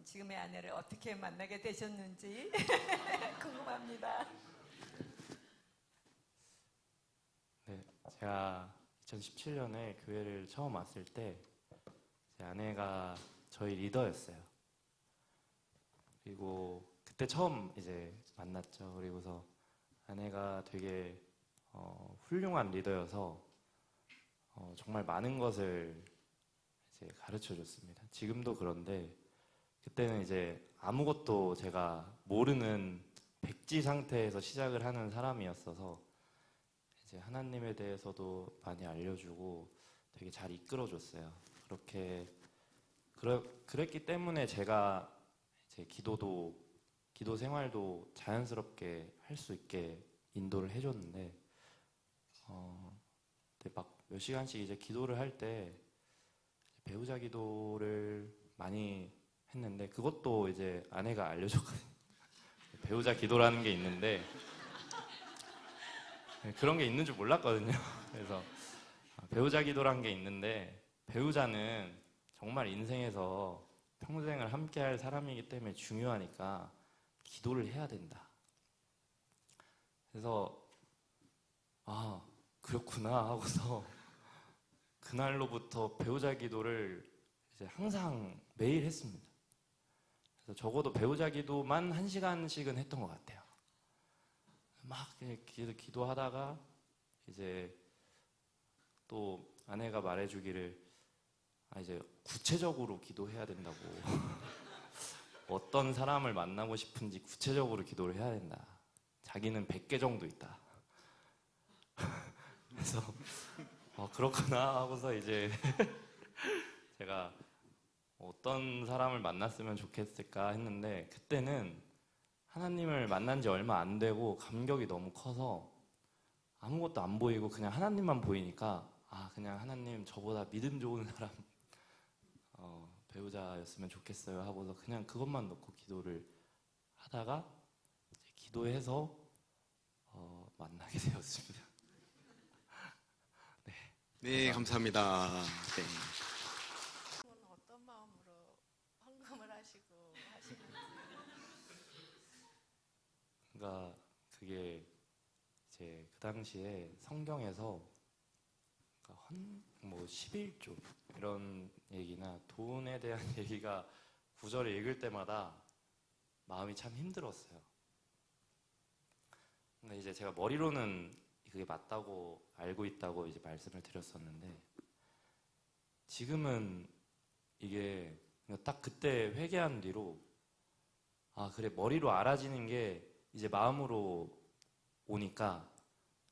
지금의 아내를 어떻게 만나게 되셨는지 궁금합니다. 네, 제가 2017년에 교회를 처음 왔을 때 제 아내가 저희 리더였어요. 그리고 그때 처음 이제 만났죠. 그리고서 아내가 되게 훌륭한 리더여서 정말 많은 것을 이제 가르쳐 줬습니다. 지금도 그런데 그때는 이제 아무것도 제가 모르는 백지 상태에서 시작을 하는 사람이었어서 이제 하나님에 대해서도 많이 알려주고 되게 잘 이끌어줬어요. 그랬기 때문에 제가 이제 기도 생활도 자연스럽게 할 수 있게 인도를 해줬는데, 막 몇 시간씩 이제 기도를 할 때 배우자 기도를 많이 했는데 그것도 이제 아내가 알려줬거든요. 배우자 기도라는 게 있는데 그런 게 있는 줄 몰랐거든요. 그래서 배우자 기도라는 게 있는데 배우자는 정말 인생에서 평생을 함께 할 사람이기 때문에 중요하니까 기도를 해야 된다. 그래서 그렇구나 하고서 그날로부터 배우자 기도를 이제 항상 매일 했습니다. 그래서 적어도 배우자 기도만 1시간씩은 했던 것 같아요. 막 기도하다가 이제 또 아내가 말해주기를 이제 구체적으로 기도해야 된다고 어떤 사람을 만나고 싶은지 구체적으로 기도를 해야 된다. 자기는 100개 정도 있다. 그래서 그렇구나 하고서 이제 제가 어떤 사람을 만났으면 좋겠을까 했는데 그때는 하나님을 만난 지 얼마 안 되고 감격이 너무 커서 아무것도 안 보이고 그냥 하나님만 보이니까 그냥 하나님 저보다 믿음 좋은 사람 배우자였으면 좋겠어요 하고서 그냥 그것만 놓고 기도를 하다가 이제 기도해서 만나게 되었습니다. 네, 감사합니다. 네. 어떤 마음으로 헌금을 하시고 하시는지. 그러니까 그게 이제 그 당시에 성경에서 뭐 11조 이런 얘기나 돈에 대한 얘기가 구절을 읽을 때마다 마음이 참 힘들었어요. 근데 이제 제가 머리로는 그게 맞다고 알고 있다고 이제 말씀을 드렸었는데 지금은 이게 딱 그때 회개한 뒤로 그래 머리로 알아지는 게 이제 마음으로 오니까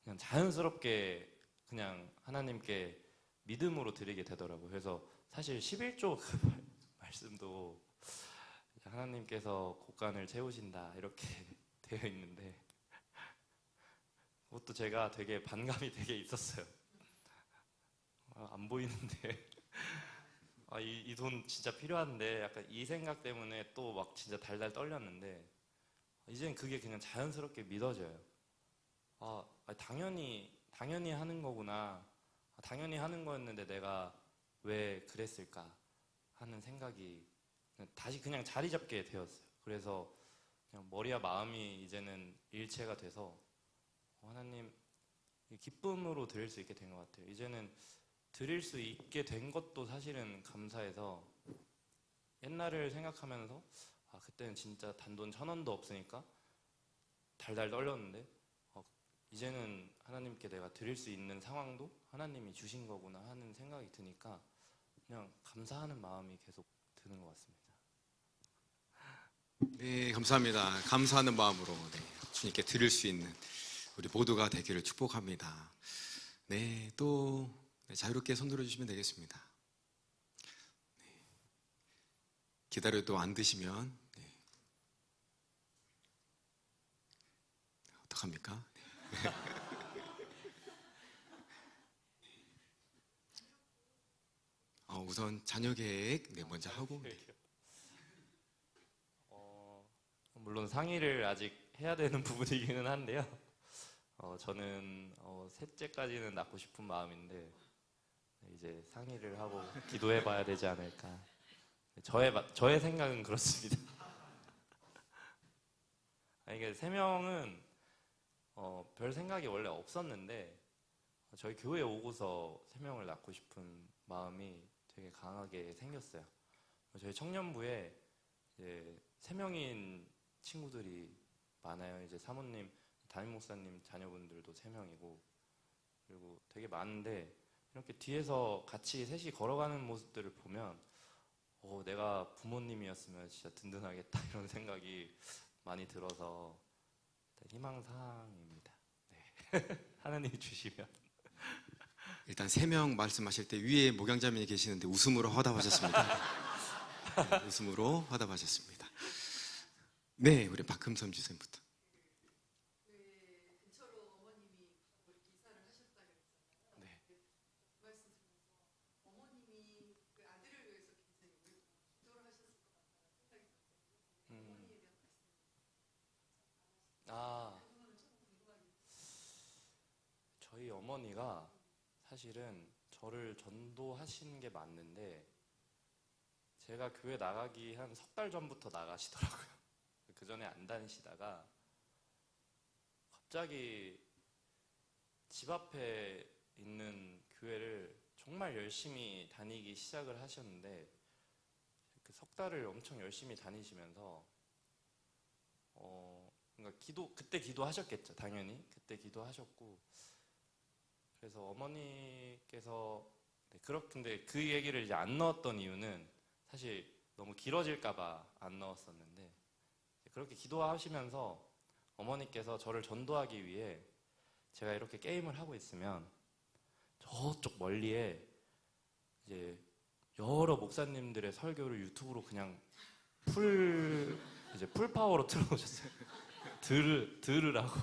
그냥 자연스럽게 그냥 하나님께 믿음으로 드리게 되더라고요. 그래서 사실 11조 그 말씀도 하나님께서 곳간을 채우신다 이렇게 되어 있는데 그것도 제가 되게 반감이 되게 있었어요. 안 보이는데 이 돈 진짜 필요한데 약간 이 생각 때문에 또 막 진짜 달달 떨렸는데 이제는 그게 그냥 자연스럽게 믿어져요. 당연히 하는 거구나. 당연히 하는 거였는데 내가 왜 그랬을까 하는 생각이 다시 그냥 자리 잡게 되었어요. 그래서 그냥 머리와 마음이 이제는 일체가 돼서 하나님 기쁨으로 드릴 수 있게 된 것 같아요. 이제는 드릴 수 있게 된 것도 사실은 감사해서 옛날을 생각하면서 그때는 진짜 단돈 1,000원도 없으니까 달달 떨렸는데 이제는 하나님께 내가 드릴 수 있는 상황도 하나님이 주신 거구나 하는 생각이 드니까 그냥 감사하는 마음이 계속 드는 것 같습니다. 네, 감사합니다. 감사하는 마음으로 주님께 드릴 수 있는 우리 모두가 되기를 축복합니다. 네, 또 자유롭게 손 들어주시면 되겠습니다. 네, 기다려도 안 드시면 어떡합니까? 우선 자녀 계획 먼저 하고 물론 상의를 아직 해야 되는 부분이기는 한데요. 저는 셋째까지는 낳고 싶은 마음인데 이제 상의를 하고 기도해봐야 되지 않을까. 저의 생각은 그렇습니다. 이게 3명은 별 생각이 원래 없었는데 저희 교회에 오고서 3명을 낳고 싶은 마음이 되게 강하게 생겼어요. 저희 청년부에 이제 3명인 친구들이 많아요. 이제 사모님, 담임 목사님 자녀분들도 3명이고 그리고 되게 많은데 이렇게 뒤에서 같이 셋이 걸어가는 모습들을 보면 내가 부모님이었으면 진짜 든든하겠다 이런 생각이 많이 들어서 희망사항입니다. 네. 하나님이 주시면. 일단 3명 말씀하실 때 위에 목양자매이 계시는데 웃음으로 화답하셨습니다. 네, 웃음으로 화답하셨습니다. 네, 우리 박금선 주쌤부터. 저희 어머니가 사실은 저를 전도하신 게 맞는데 제가 교회 나가기 한 3달 전부터 나가시더라고요. 그 전에 안 다니시다가 갑자기 집 앞에 있는 교회를 정말 열심히 다니기 시작을 하셨는데 그 3달을 엄청 열심히 다니시면서 그러니까 그때 기도하셨겠죠. 당연히 그때 기도하셨고 그래서 어머니께서 근데 그 얘기를 이제 안 넣었던 이유는 사실 너무 길어질까봐 안 넣었었는데 그렇게 기도하시면서 어머니께서 저를 전도하기 위해 제가 이렇게 게임을 하고 있으면 저쪽 멀리에 이제 여러 목사님들의 설교를 유튜브로 그냥 풀 파워로 틀어놓으셨어요. 들으라고.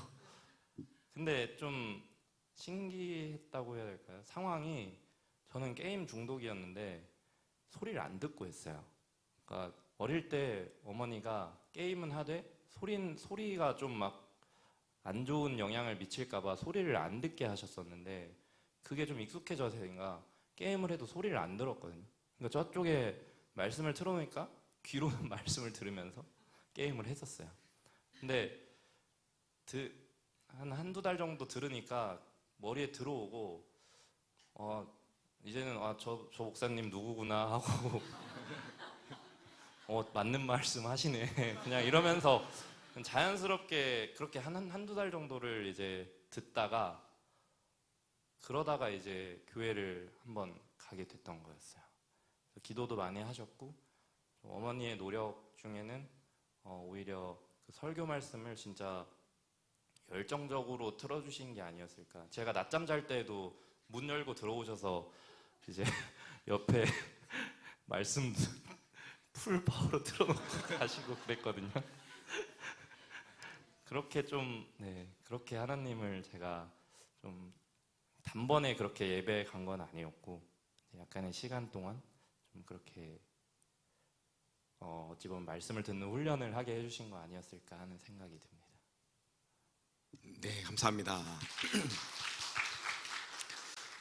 근데 좀 신기했다고 해야 될까요? 상황이 저는 게임 중독이었는데 소리를 안 듣고 했어요. 그러니까 어릴 때 어머니가 게임은 하되 소리가 좀 막 안 좋은 영향을 미칠까봐 소리를 안 듣게 하셨었는데 그게 좀 익숙해져서인가 게임을 해도 소리를 안 들었거든요. 그러니까 저쪽에 말씀을 틀어놓으니까 귀로는 말씀을 들으면서 게임을 했었어요. 근데 한두 달 정도 들으니까 머리에 들어오고 이제는 저 목사님 누구구나 하고 맞는 말씀 하시네 그냥 이러면서 자연스럽게 그렇게 한두 달 정도를 이제 듣다가 그러다가 이제 교회를 한번 가게 됐던 거였어요. 기도도 많이 하셨고 어머니의 노력 중에는 오히려 그 설교 말씀을 진짜 열정적으로 틀어주신 게 아니었을까. 제가 낮잠 잘 때에도 문 열고 들어오셔서 이제 옆에 말씀 풀 파워로 틀어놓고 가시고 그랬거든요. 그렇게 그렇게 하나님을 제가 좀 단번에 그렇게 예배에 간 건 아니었고 약간의 시간 동안 좀 그렇게 어찌 보면 말씀을 듣는 훈련을 하게 해주신 거 아니었을까 하는 생각이 듭니다. 네, 감사합니다.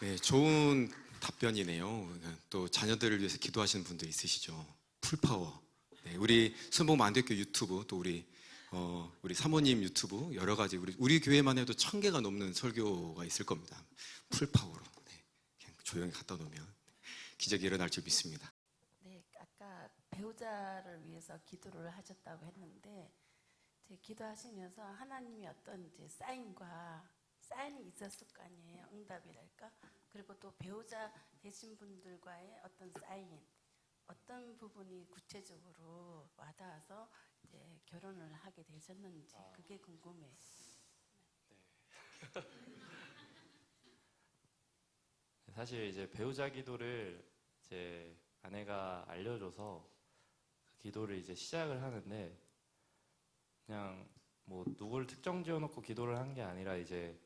네, 좋은 답변이네요. 또 자녀들을 위해서 기도하시는 분도 있으시죠. 풀파워. 네, 우리 순복만대교 유튜브 또 우리 사모님 유튜브 여러 가지 우리 교회만 해도 1000개가 넘는 설교가 있을 겁니다. 풀파워로 그냥 조용히 갖다 놓으면 기적이 일어날 줄 믿습니다. 네, 아까 배우자를 위해서 기도를 하셨다고 했는데 기도하시면서 하나님이 어떤 이제 사인과 사인이 있었을 거 아니에요. 응답이랄까. 그리고 또 배우자 되신 분들과의 어떤 사인, 어떤 부분이 구체적으로 와닿아서 이제 결혼을 하게 되셨는지 그게 궁금해요. 사실 이제 배우자 기도를 이제 아내가 알려줘서 그 기도를 이제 시작을 하는데, 그냥 뭐 누구를 특정 지어놓고 기도를 한 게 아니라 이제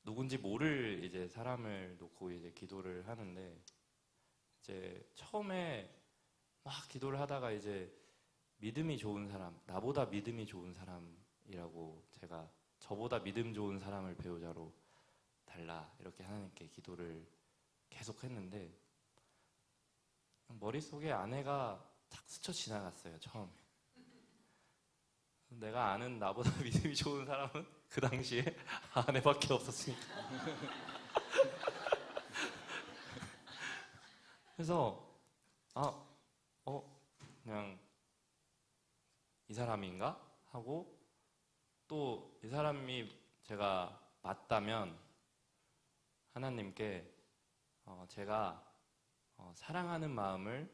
누군지 모를 이제 사람을 놓고 이제 기도를 하는데, 이제 처음에 막 기도를 하다가 이제 믿음이 좋은 사람, 나보다 믿음이 좋은 사람이라고, 제가 저보다 믿음 좋은 사람을 배우자로 달라 이렇게 하나님께 기도를 계속 했는데, 머릿속에 아내가 탁 스쳐 지나갔어요. 처음에 내가 아는 나보다 믿음이 좋은 사람은 그 당시에 아내밖에 없었으니까. 그래서 그냥 이 사람인가 하고, 또 이 사람이 제가 맞다면 하나님께 제가 사랑하는 마음을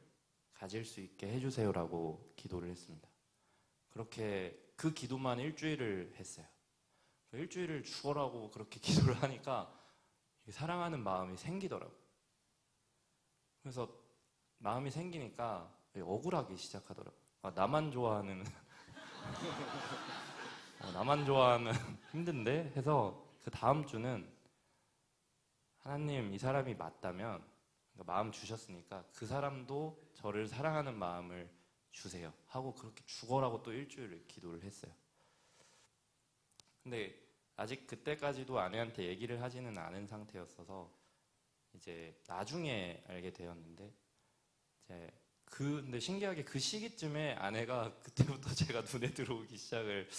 가질 수 있게 해주세요라고 기도를 했습니다. 그렇게 그 기도만 일주일을 했어요. 일주일을 죽어라고 그렇게 기도를 하니까 사랑하는 마음이 생기더라고요. 그래서 마음이 생기니까 억울하기 시작하더라고요. 나만 좋아하는 나만 좋아하는 힘든데 해서, 그 다음 주는 하나님, 이 사람이 맞다면, 그러니까 마음 주셨으니까 그 사람도 저를 사랑하는 마음을 주세요 하고 그렇게 죽어라고 또 일주일을 기도를 했어요. 근데 아직 그때까지도 아내한테 얘기를 하지는 않은 상태였어서 이제 나중에 알게 되었는데, 이제 근데 신기하게 그 시기쯤에 아내가 그때부터 제가 눈에 들어오기 시작을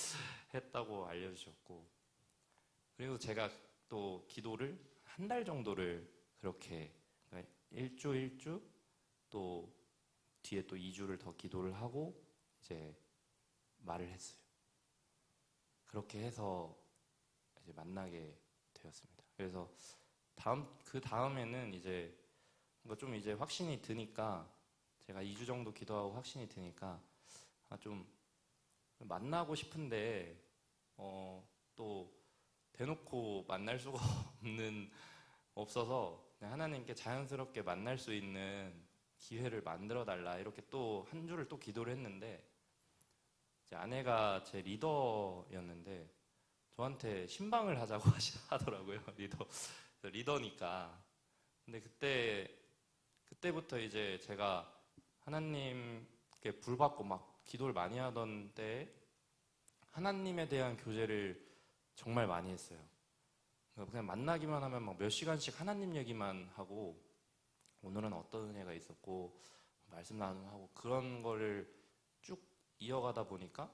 했다고 알려주셨고, 그리고 제가 또 기도를 한 달 정도를 그렇게, 그러니까 일주 또 뒤에 또 2주를 더 기도를 하고 이제 말을 했어요. 그렇게 해서 이제 만나게 되었습니다. 그래서 그 다음에는 이제 뭔가 좀 이제 확신이 드니까, 제가 2주 정도 기도하고 확신이 드니까 좀 만나고 싶은데 또 대놓고 만날 수가 없어서 그냥 하나님께 자연스럽게 만날 수 있는 기회를 만들어 달라 이렇게 또 한 주를 또 기도를 했는데, 이제 아내가 제 리더였는데 저한테 신방을 하자고 하더라고요. 리더니까. 근데 그때부터 이제 제가 하나님께 불받고 막 기도를 많이 하던 때에 하나님에 대한 교제를 정말 많이 했어요. 그냥 만나기만 하면 막 몇 시간씩 하나님 얘기만 하고, 오늘은 어떤 은혜가 있었고 말씀 나눔하고 그런 거를 쭉 이어가다 보니까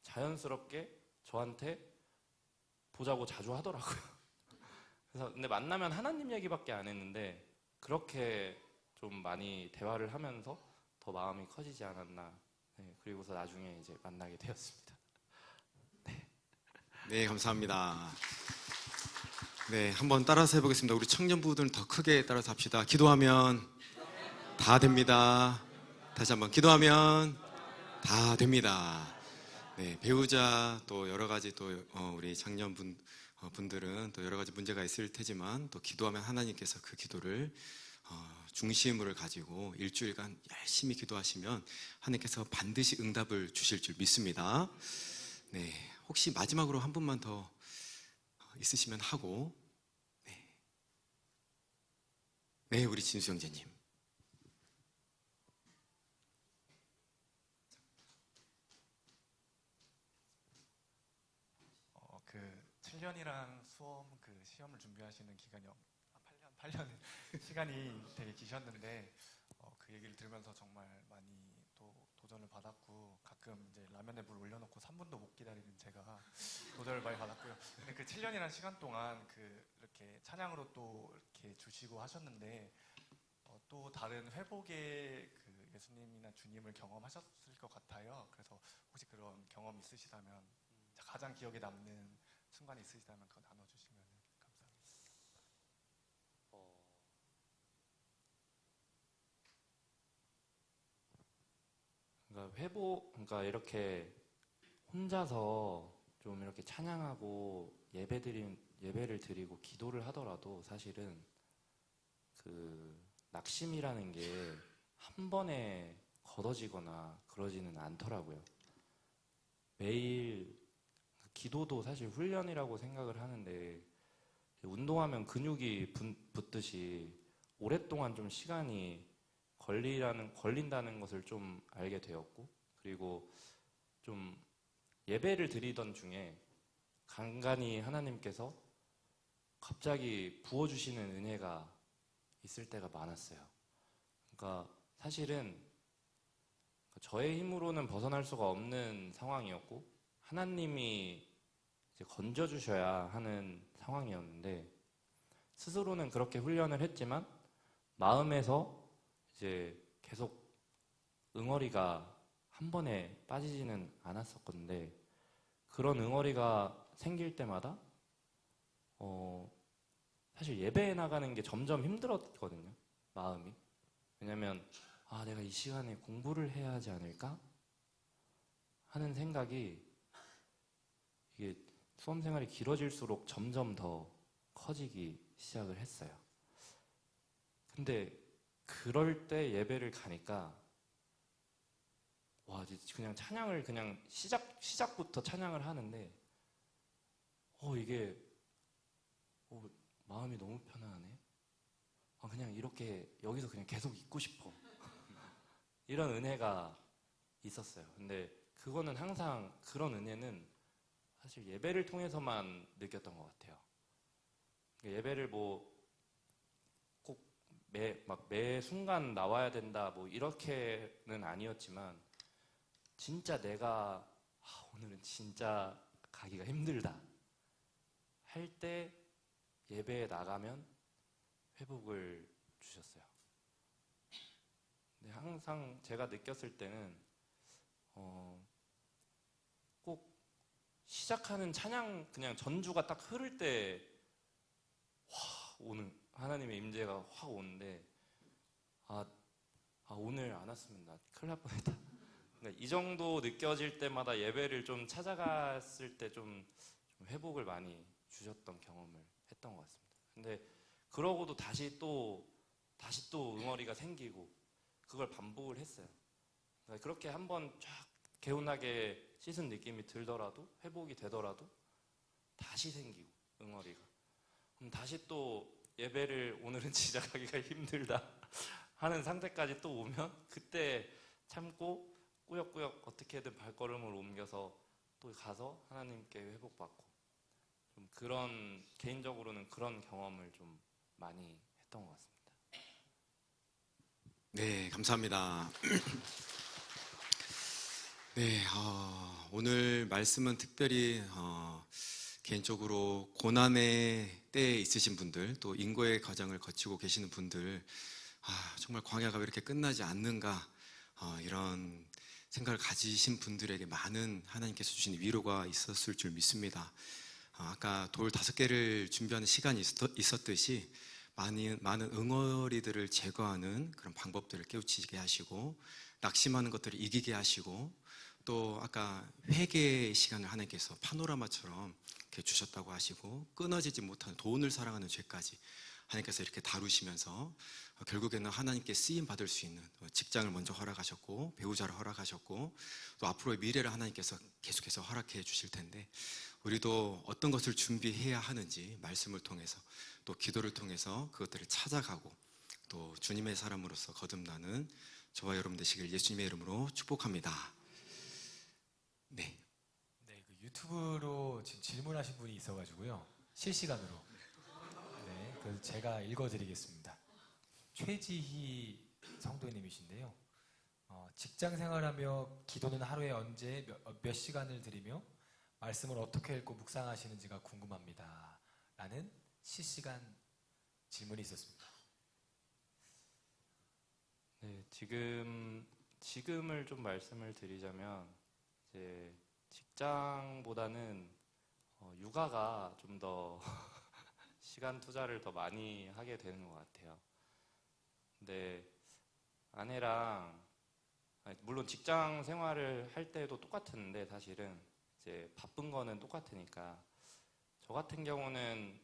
자연스럽게 저한테 보자고 자주 하더라고요. 그래서 근데 만나면 하나님 얘기밖에 안 했는데, 그렇게 좀 많이 대화를 하면서 더 마음이 커지지 않았나. 네, 그리고서 나중에 이제 만나게 되었습니다. 네, 감사합니다. 네, 한번 따라서 해보겠습니다. 우리 청년부들은 더 크게 따라서 합시다. 기도하면 다 됩니다. 다시 한번, 기도하면 다 됩니다. 네, 배우자 또 여러 가지 또 우리 분들은 또 여러 가지 문제가 있을 테지만, 또 기도하면 하나님께서 그 기도를 중심을 가지고 일주일간 열심히 기도하시면 하나님께서 반드시 응답을 주실 줄 믿습니다. 네, 혹시 마지막으로 한 분만 더 있으시면 하고. 네, 우리 진수 형제님. 그 7년이란 시험을 준비하시는 기간이 8년 시간이 되게 기셨는데, 그 얘기를 들으면서 정말 많이 또 도전을 받았고, 가끔 이제 라면에 물 올려놓고 3분도 못 기다리는 제가 도전을 많이 받았고요. 근데 그 7년이란 시간 동안 이렇게 찬양으로 또 이렇게 주시고 하셨는데, 또 다른 회복의 그 예수님이나 주님을 경험하셨을 것 같아요. 그래서 혹시 그런 경험 있으시다면 가장 기억에 남는 순간이 있으시다면 그거 나눠주시면 감사합니다. 그러니까 이렇게 혼자서 좀 이렇게 찬양하고 예배를 드리고 기도를 하더라도 사실은 그 낙심이라는 게 한 번에 걷어지거나 그러지는 않더라고요. 매일 기도도 사실 훈련이라고 생각을 하는데 운동하면 근육이 붙듯이 오랫동안 좀 시간이 걸린다는 것을 좀 알게 되었고, 그리고 좀 예배를 드리던 중에 간간히 하나님께서 갑자기 부어주시는 은혜가 있을 때가 많았어요. 그러니까 사실은 저의 힘으로는 벗어날 수가 없는 상황이었고 하나님이 이제 건져주셔야 하는 상황이었는데, 스스로는 그렇게 훈련을 했지만 마음에서 이제 계속 응어리가 한 번에 빠지지는 않았었건데, 그런 응어리가 생길 때마다 사실 예배에 나가는 게 점점 힘들었거든요, 마음이. 왜냐면 내가 이 시간에 공부를 해야 하지 않을까 하는 생각이, 이게 수험생활이 길어질수록 점점 더 커지기 시작을 했어요. 근데 그럴 때 예배를 가니까 그냥 찬양을 그냥 시작부터 찬양을 하는데 이게 마음이 너무 편안하네. 그냥 이렇게 여기서 그냥 계속 있고 싶어. 이런 은혜가 있었어요. 근데 그거는 항상 그런 은혜는 사실 예배를 통해서만 느꼈던 것 같아요. 예배를 꼭 매 순간 나와야 된다 이렇게는 아니었지만, 진짜 내가 오늘은 진짜 가기가 힘들다 할 때 예배에 나가면 회복을 주셨어요. 근데 항상 제가 느꼈을 때는 꼭 시작하는 찬양 그냥 전주가 딱 흐를 때 오는 하나님의 임재가 확 오는데, 오늘 안 왔으면 나 큰일 날 뻔했다. 그러니까 이 정도 느껴질 때마다 예배를 좀 찾아갔을 때 좀 회복을 많이 주셨던 경험을 했던 것 같습니다. 근데 그러고도 다시 또 응어리가 생기고 그걸 반복을 했어요. 그러니까 그렇게 한번 쫙 개운하게 씻은 느낌이 들더라도, 회복이 되더라도 다시 생기고 응어리가. 그럼 다시 또 예배를 오늘은 진짜 가기가 힘들다 하는 상태까지 또 오면 그때 참고 꾸역꾸역 어떻게든 발걸음을 옮겨서 또 가서 하나님께 회복받고, 좀 개인적으로는 그런 경험을 좀 많이 했던 것 같습니다. 네, 감사합니다. 네, 오늘 말씀은 특별히 개인적으로 고난의 때에 있으신 분들, 또 인고의 과정을 거치고 계시는 분들, 정말 광야가 왜 이렇게 끝나지 않는가, 이런 생각을 가지신 분들에게 많은 하나님께서 주신 위로가 있었을 줄 믿습니다. 아까 돌 5개를 준비하는 시간이 있었듯이 많은 응어리들을 제거하는 그런 방법들을 깨우치게 하시고, 낙심하는 것들을 이기게 하시고, 또 아까 회개의 시간을 하나님께서 파노라마처럼 이렇게 주셨다고 하시고, 끊어지지 못하는 돈을 사랑하는 죄까지 하나님께서 이렇게 다루시면서 결국에는 하나님께 쓰임 받을 수 있는 직장을 먼저 허락하셨고, 배우자를 허락하셨고, 또 앞으로의 미래를 하나님께서 계속해서 허락해 주실 텐데, 우리도 어떤 것을 준비해야 하는지 말씀을 통해서 또 기도를 통해서 그것들을 찾아가고, 또 주님의 사람으로서 거듭나는 저와 여러분 되시길 예수님의 이름으로 축복합니다. 네. 네, 그 유튜브로 지금 질문하신 분이 있어가지고요, 실시간으로. 네, 그래서 제가 읽어드리겠습니다. 최지희 성도님이신데요. 직장 생활하며 기도는 하루에 언제 몇 시간을 드리며 말씀을 어떻게 읽고 묵상하시는지가 궁금합니다. 라는 실시간 질문이 있었습니다. 네, 지금을 좀 말씀을 드리자면, 이제 직장보다는 육아가 좀 더 시간 투자를 더 많이 하게 되는 것 같아요. 근데 아내랑 물론 직장 생활을 할 때도 똑같은데 사실은 이제 바쁜 거는 똑같으니까 저 같은 경우는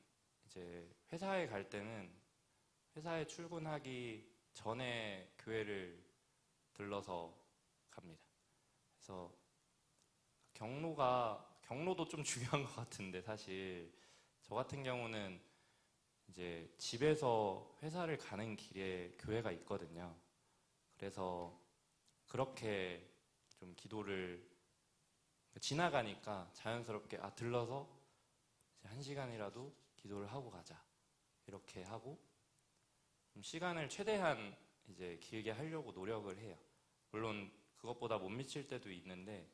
이제 회사에 갈 때는 회사에 출근하기 전에 교회를 들러서 갑니다. 그래서 경로도 좀 중요한 것 같은데 사실 저 같은 경우는 이제 집에서 회사를 가는 길에 교회가 있거든요. 그래서 그렇게 좀 기도를 지나가니까 자연스럽게 들러서 이제 1시간이라도 기도를 하고 가자 이렇게 하고 좀 시간을 최대한 이제 길게 하려고 노력을 해요. 물론 그것보다 못 미칠 때도 있는데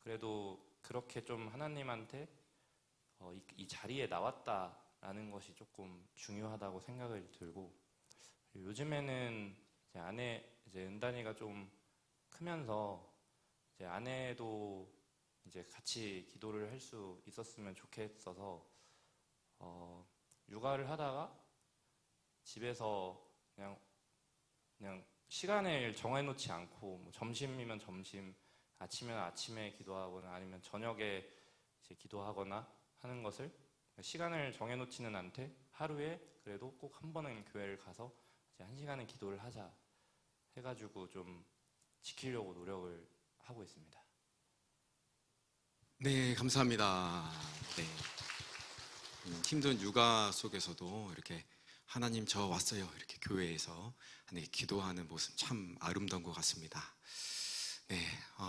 그래도 그렇게 좀 하나님한테 이 자리에 나왔다라는 것이 조금 중요하다고 생각을 들고 요즘에는 이제 아내 이제 은단이가 좀 크면서 이제 아내도 이제 같이 기도를 할 수 있었으면 좋겠어서 육아를 하다가 집에서 그냥 시간을 정해놓지 않고 뭐 점심이면 점심, 아침이면 아침에 기도하거나 아니면 저녁에 이제 기도하거나 하는 것을 시간을 정해놓지는 않되 하루에 그래도 꼭 한 번은 교회를 가서 이제 1시간은 기도를 하자 해가지고 좀 지키려고 노력을 하고 있습니다. 네, 감사합니다. 네. 힘든 육아 속에서도 이렇게 하나님 저 왔어요 이렇게 교회에서 하나님께 기도하는 모습 참 아름다운 것 같습니다. 네,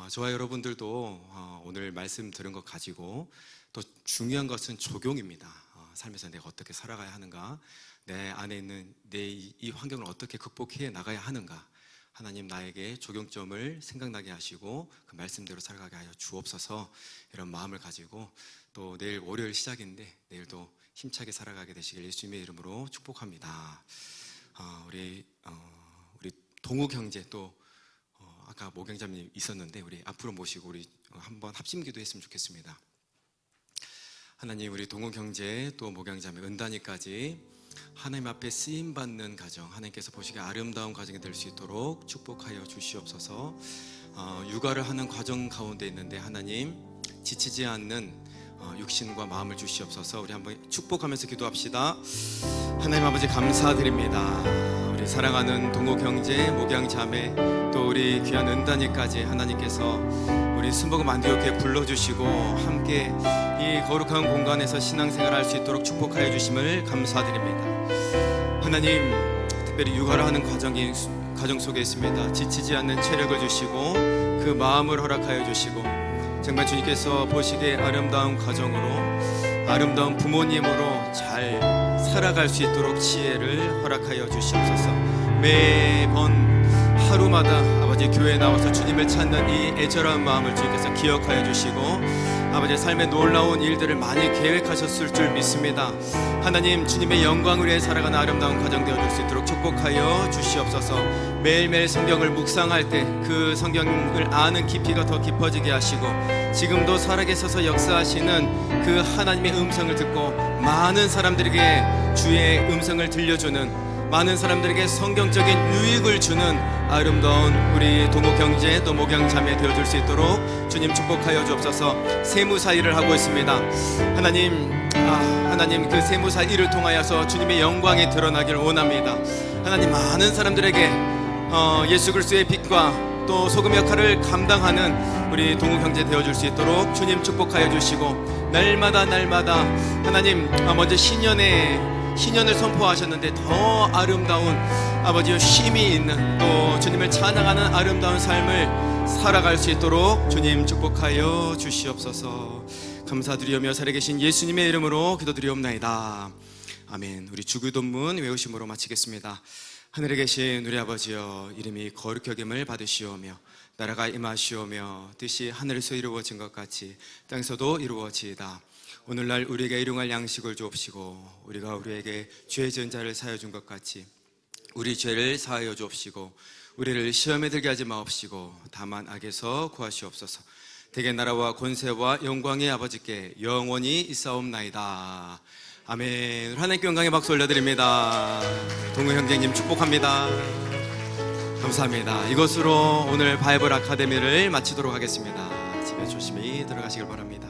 저와 여러분들도 오늘 말씀 들은 것 가지고 또 중요한 것은 적용입니다. 삶에서 내가 어떻게 살아가야 하는가, 내 안에 있는 내 이 환경을 어떻게 극복해 나가야 하는가, 하나님 나에게 적용점을 생각나게 하시고 그 말씀대로 살아가게 하여 주옵소서. 이런 마음을 가지고 또 내일 월요일 시작인데 내일도 힘차게 살아가게 되시길 예수님의 이름으로 축복합니다. 우리 동욱 형제 또 아까 목양자님 있었는데 우리 앞으로 모시고 우리 한번 합심기도 했으면 좋겠습니다. 하나님 우리 동욱 형제 또 목양자매 은단이까지 하나님 앞에 쓰임받는 가정, 하나님께서 보시기에 아름다운 가정이 될 수 있도록 축복하여 주시옵소서. 육아를 하는 과정 가운데 있는데 하나님 지치지 않는 육신과 마음을 주시옵소서. 우리 한번 축복하면서 기도합시다. 하나님 아버지 감사드립니다. 우리 사랑하는 동욱 형제, 목양 자매, 또 우리 귀한 은단이까지 하나님께서 우리 순복음 안디옥교회 불러주시고 함께 이 거룩한 공간에서 신앙생활을 할 수 있도록 축복하여 주심을 감사드립니다. 하나님 특별히 육아를 하는 가정 속에 있습니다. 지치지 않는 체력을 주시고 그 마음을 허락하여 주시고 정말 주님께서 보시기에 아름다운 가정으로 아름다운 부모님으로 잘 살아갈 수 있도록 지혜를 허락하여 주시옵소서. 매번 하루마다 아버지 교회에 나와서 주님을 찾는 이 애절한 마음을 주님께서 기억하여 주시고 아버지 삶의 놀라운 일들을 많이 계획하셨을 줄 믿습니다. 하나님 주님의 영광을 위해 살아가는 아름다운 가정 되어줄 수 있도록 축복하여 주시옵소서. 매일매일 성경을 묵상할 때 그 성경을 아는 깊이가 더 깊어지게 하시고 지금도 살아계셔서 역사하시는 그 하나님의 음성을 듣고 많은 사람들에게 주의 음성을 들려주는, 많은 사람들에게 성경적인 유익을 주는 아름다운 우리 동욱 형제 또 목양 자매 되어줄 수 있도록 주님 축복하여 주옵소서. 세무사 일을 하고 있습니다. 하나님 그 세무사 일을 통하여서 주님의 영광이 드러나길 원합니다. 하나님 많은 사람들에게 예수 그리스도의 빛과 또 소금 역할을 감당하는 우리 동욱 형제 되어줄 수 있도록 주님 축복하여 주시고 날마다 하나님 먼저 신년을 선포하셨는데 더 아름다운 아버지의 쉼이 있는 또 주님을 찬양하는 아름다운 삶을 살아갈 수 있도록 주님 축복하여 주시옵소서. 감사드리오며 살아계신 예수님의 이름으로 기도드리옵나이다. 아멘. 우리 주기도문 외우심으로 마치겠습니다. 하늘에 계신 우리 아버지여, 이름이 거룩히 여김을 받으시오며 나라가 임하시오며 뜻이 하늘에서 이루어진 것 같이 땅에서도 이루어지이다. 오늘날 우리에게 일용할 양식을 주옵시고 우리가 우리에게 죄 지은 자를 사하여 준 것 같이 우리 죄를 사하여 주옵시고 우리를 시험에 들게 하지 마옵시고 다만 악에서 구하시옵소서. 대개 나라와 권세와 영광의 아버지께 영원히 있사옵나이다. 아멘. 하나님께 영광의 박수 올려드립니다. 동우 형제님 축복합니다. 감사합니다. 이것으로 오늘 바이블 아카데미를 마치도록 하겠습니다. 집에 조심히 들어가시길 바랍니다.